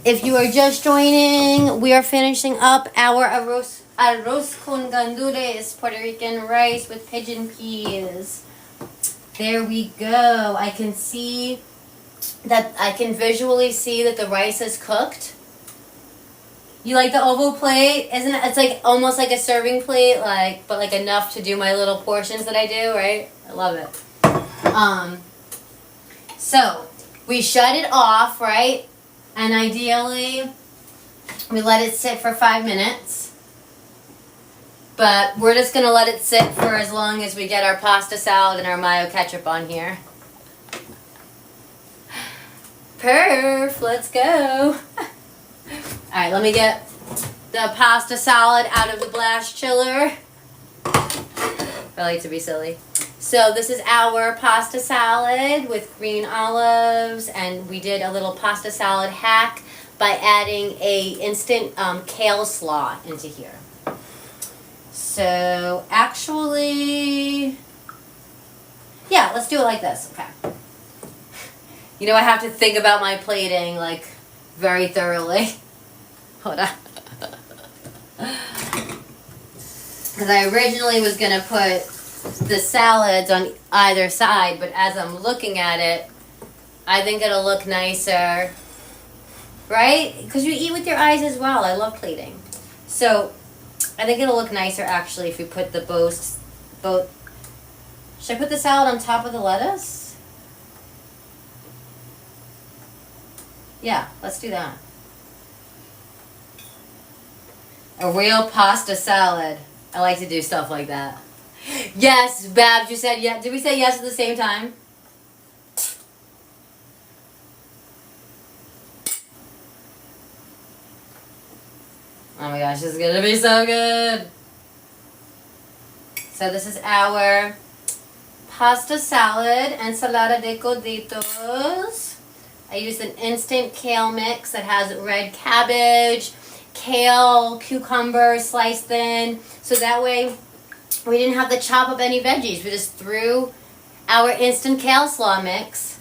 If you are just joining, we are finishing up our Arroz+con+Gandules, Puerto Rican rice with pigeon peas. There we go. I can visually see that the rice is cooked. You like the oval plate? Isn't it? It's like almost like a serving plate, but like enough to do my little portions that I do, right? I love it. So we shut it off, right? And ideally, we let it sit for 5 minutes. But we're just going to let it sit for as long as we get our pasta salad and our mayo ketchup on here. Perf, let's go. Alright, let me get the pasta salad out of the blast chiller. I like to be silly. So this is our pasta salad with green olives, and we did a little pasta salad hack by adding a instant kale slaw into here. So actually, yeah, let's do it like this. Okay. You know, I have to think about my plating like very thoroughly. Hold on. Because I originally was going to put the salads on either side, but as I'm looking at it, I think it'll look nicer, right? Because you eat with your eyes as well. I love plating. So I think it'll look nicer actually if we put the both. Should I put the salad on top of the lettuce? Yeah, let's do that. A real pasta salad. I like to do stuff like that. Yes, Babs, you said yes. Did we say yes at the same time? Oh my gosh, this is gonna be so good. So this is our pasta salad, ensalada de coditos. I used an instant kale mix that has red cabbage, kale, cucumber sliced thin. So that way we didn't have to chop up any veggies. We just threw our instant kale slaw mix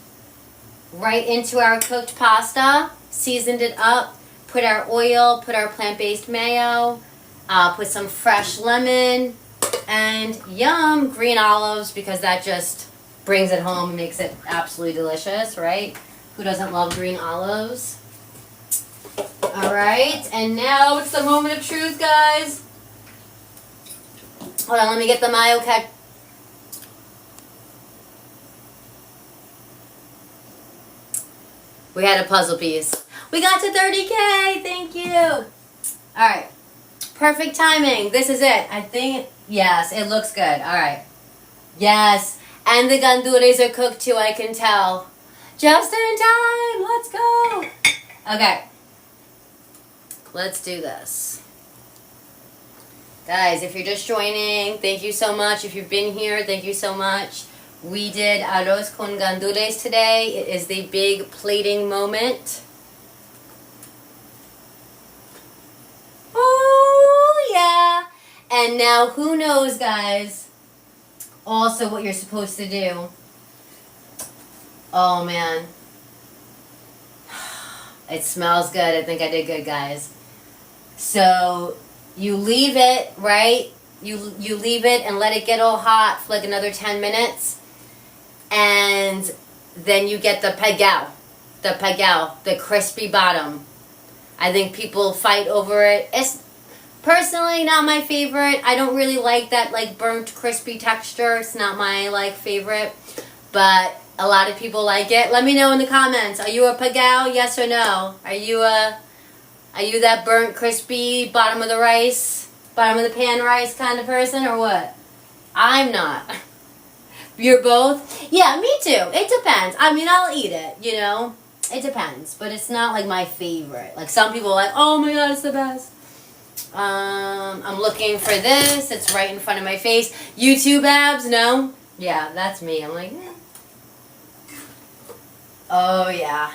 right into our cooked pasta, seasoned it up, put our oil, put our plant-based mayo, I'll put some fresh lemon and yum, green olives, because that just brings it home and makes it absolutely delicious, right? Who doesn't love green olives? All right, and now it's the moment of truth, guys. Hold on, let me get the mayo ketchup. We had a puzzle piece. We got to 30K, thank you. All right, perfect timing. This is it. I think, yes, it looks good. All right. Yes, and the gandules are cooked too, I can tell. Just in time, let's go. Okay, let's do this. Guys, if you're just joining, thank you so much. If you've been here, thank you so much. We did Arroz+con+Gandules today. It is the big plating moment. Oh, yeah. And now, who knows, guys, also what you're supposed to do. Oh, man. It smells good. I think I did good, guys. So, you leave it, right? You leave it and let it get all hot for like another 10 minutes. And then you get the pagao, the crispy bottom. I think people fight over it. It's personally not my favorite. I don't really like that like burnt crispy texture. It's not my like favorite, but a lot of people like it. Let me know in the comments. Are you a pagao? Yes or no? Are you that burnt crispy bottom of the rice, bottom of the pan rice kind of person, or what? I'm not. You're both? Yeah, me too. It depends. I mean, I'll eat it, you know? It depends. But it's not like my favorite. Like some people are like, oh my god, it's the best. I'm looking for this. It's right in front of my face. YouTube abs? No? Yeah, that's me. I'm like, eh. Oh yeah.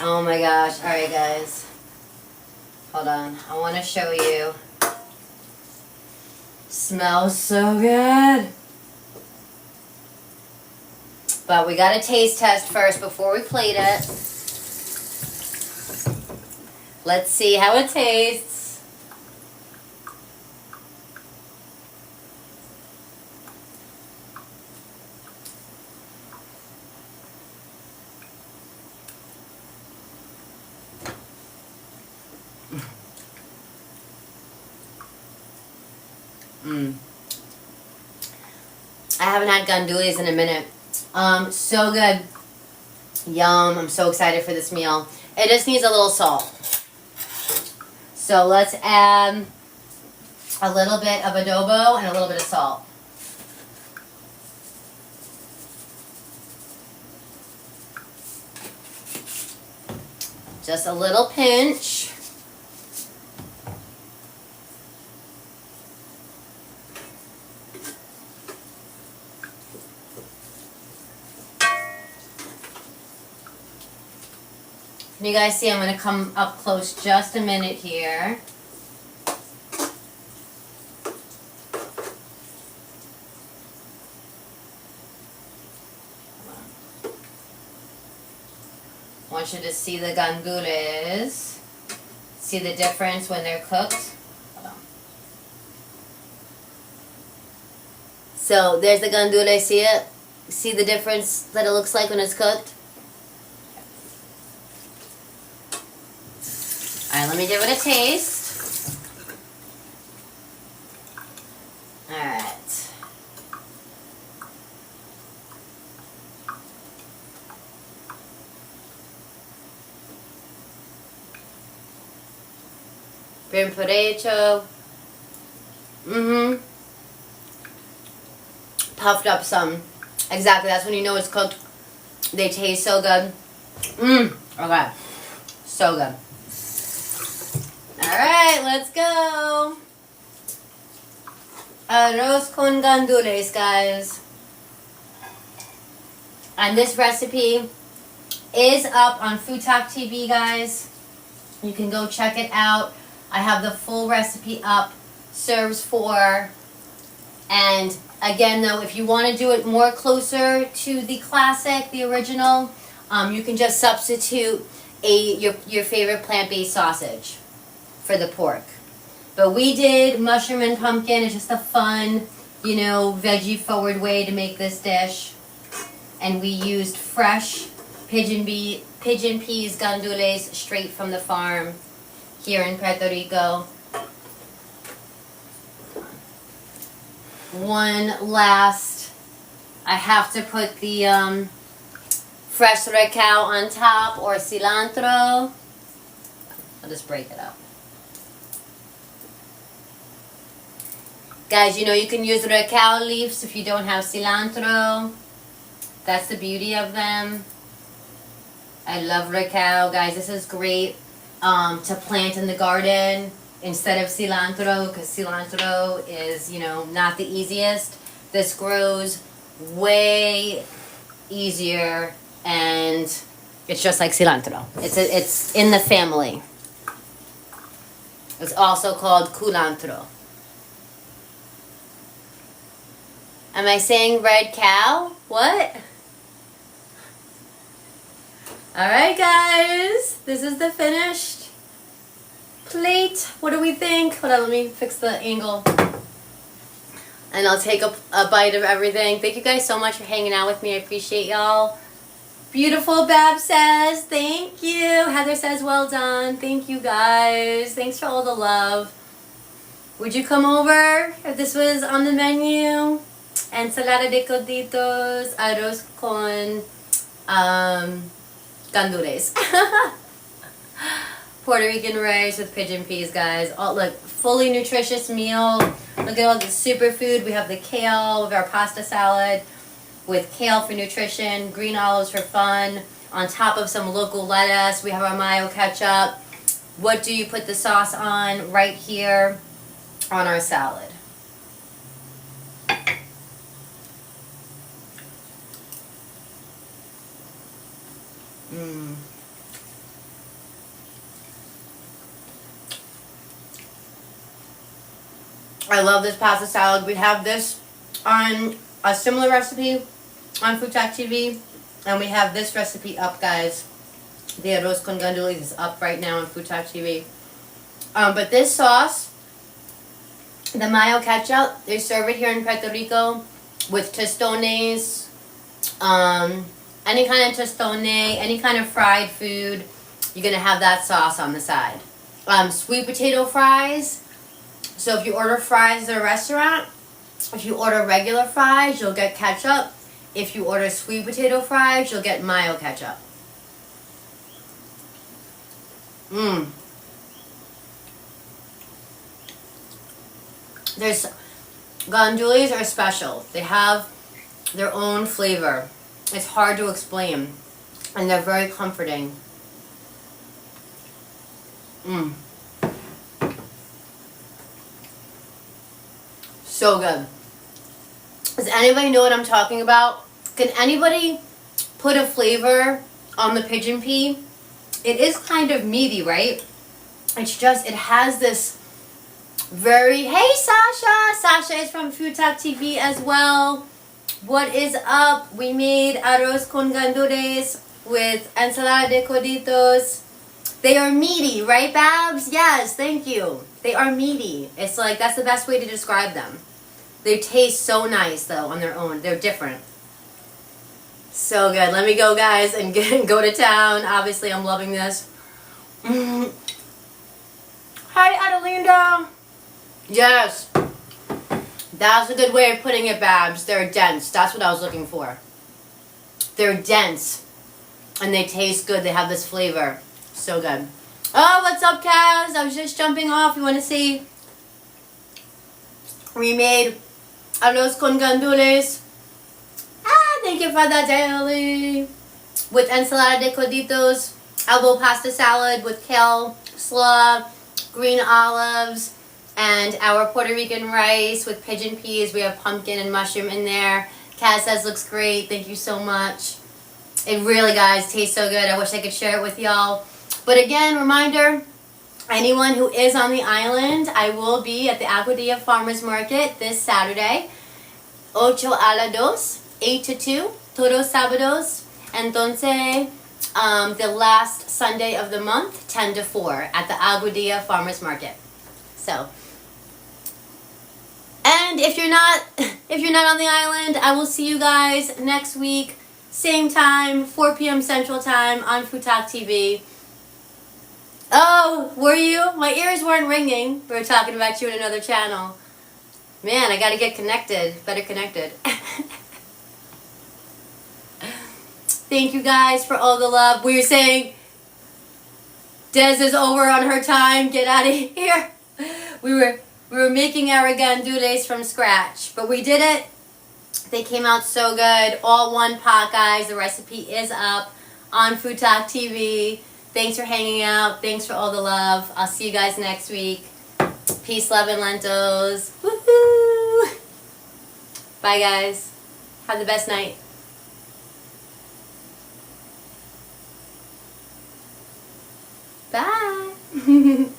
Oh my gosh. Alright, guys. Hold on. I want to show you. Smells so good. But we got to taste test first before we plate it. Let's see how it tastes. I haven't had gandules in a minute. So good. Yum. I'm so excited for this meal. It just needs a little salt. So let's add a little bit of adobo and a little bit of salt. Just a little pinch. Can you guys see? I'm going to come up close just a minute here. I want you to see the gandules. See the difference when they're cooked. Hold on. So there's the gandule. See it? See the difference that it looks like when it's cooked? Alright, let me give it a taste. Alright. Bien por hecho. Puffed up some. Exactly, that's when you know it's cooked. They taste so good. Okay. So good. Alright, let's go. Arroz+con+Gandules, guys. And this recipe is up on Food Talk TV, guys. You can go check it out. I have the full recipe up. Serves 4. And Again, though, if you want to do it more closer to the classic, the original, you can just substitute your favorite plant-based sausage for the pork. But we did mushroom and pumpkin. It's just a fun, you know, veggie-forward way to make this dish. And we used fresh pigeon peas gandules straight from the farm here in Puerto Rico. One last, I have to put the fresh recao on top, or cilantro. I'll just break it up. Guys, you know you can use recao leaves if you don't have cilantro. That's the beauty of them. I love recao, guys. This is great to plant in the garden instead of cilantro, because cilantro is, you know, not the easiest. This grows way easier, and it's just like cilantro. It's in the family. It's also called culantro. Am I saying red cow? What? Alright guys, this is the finished plate. What do we think? Hold on, let me fix the angle. And I'll take a bite of everything. Thank you guys so much for hanging out with me. I appreciate y'all. Beautiful Bab says, thank you. Heather says, well done. Thank you guys. Thanks for all the love. Would you come over if this was on the menu? Ensalada de coditos, arroz con gandules. Puerto Rican rice with pigeon peas, guys. Oh, look, fully nutritious meal. Look at all the superfood. We have the kale with our pasta salad with kale for nutrition, green olives for fun, on top of some local lettuce. We have our mayo ketchup. What do you put the sauce on? Right here on our salad. I love this pasta salad. We have this on a similar recipe on Food Talk TV, and we have this recipe up, guys. The Arroz con Gandules is up right now on Food Talk TV. But this sauce, the mayo ketchup, they serve it here in Puerto Rico with tostones, any kind of tostone, any kind of fried food. You're gonna have that sauce on the side. Sweet potato fries. So if you order fries at a restaurant, if you order regular fries, you'll get ketchup. If you order sweet potato fries, you'll get mayo ketchup. Gandules are special. They have their own flavor. It's hard to explain, and they're very comforting. So good. Does anybody know what I'm talking about? Can anybody put a flavor on the pigeon pea? It is kind of meaty, right? It's just, it has this very, hey Sasha! Sasha is from Food Talk TV as well. What is up? We made arroz con gandules with ensalada de coditos. They are meaty, right Babs? Yes, thank you. They are meaty. It's like, that's the best way to describe them. They taste so nice though on their own. They're different. So good. Let me go, guys, and go to town. Obviously, I'm loving this. Hi, Adelinda. Yes. That's a good way of putting it, Babs. They're dense. That's what I was looking for. They're dense. And they taste good. They have this flavor. So good. Oh, what's up, Kaz? I was just jumping off. You want to see? We made arroz con gandules. Thank you for that, daily. With ensalada de coditos, elbow pasta salad with kale, slaw, green olives, and our Puerto Rican rice with pigeon peas. We have pumpkin and mushroom in there. Kaz says looks great. Thank you so much. It really, guys, tastes so good. I wish I could share it with y'all. But again, reminder, anyone who is on the island, I will be at the Aguadilla Farmers Market this Saturday 8 a las 2, 8 to 2, todos sábados. Entonces, the last Sunday of the month, 10 to 4, at the Aguadilla Farmers Market. So, and if you're not on the island, I will see you guys next week, same time, 4 p.m. Central Time on Food Talk TV. Oh, were you? My ears weren't ringing. We were talking about you in another channel. Man, I gotta get connected. Better connected. Thank you guys for all the love. We were saying Des is over on her time. Get out of here. We were making arroz gandules from scratch, but we did it. They came out so good. All one pot, guys. The recipe is up on Food Talk TV. Thanks for hanging out. Thanks for all the love. I'll see you guys next week. Peace, love, and lentils. Woohoo! Bye, guys. Have the best night. Bye.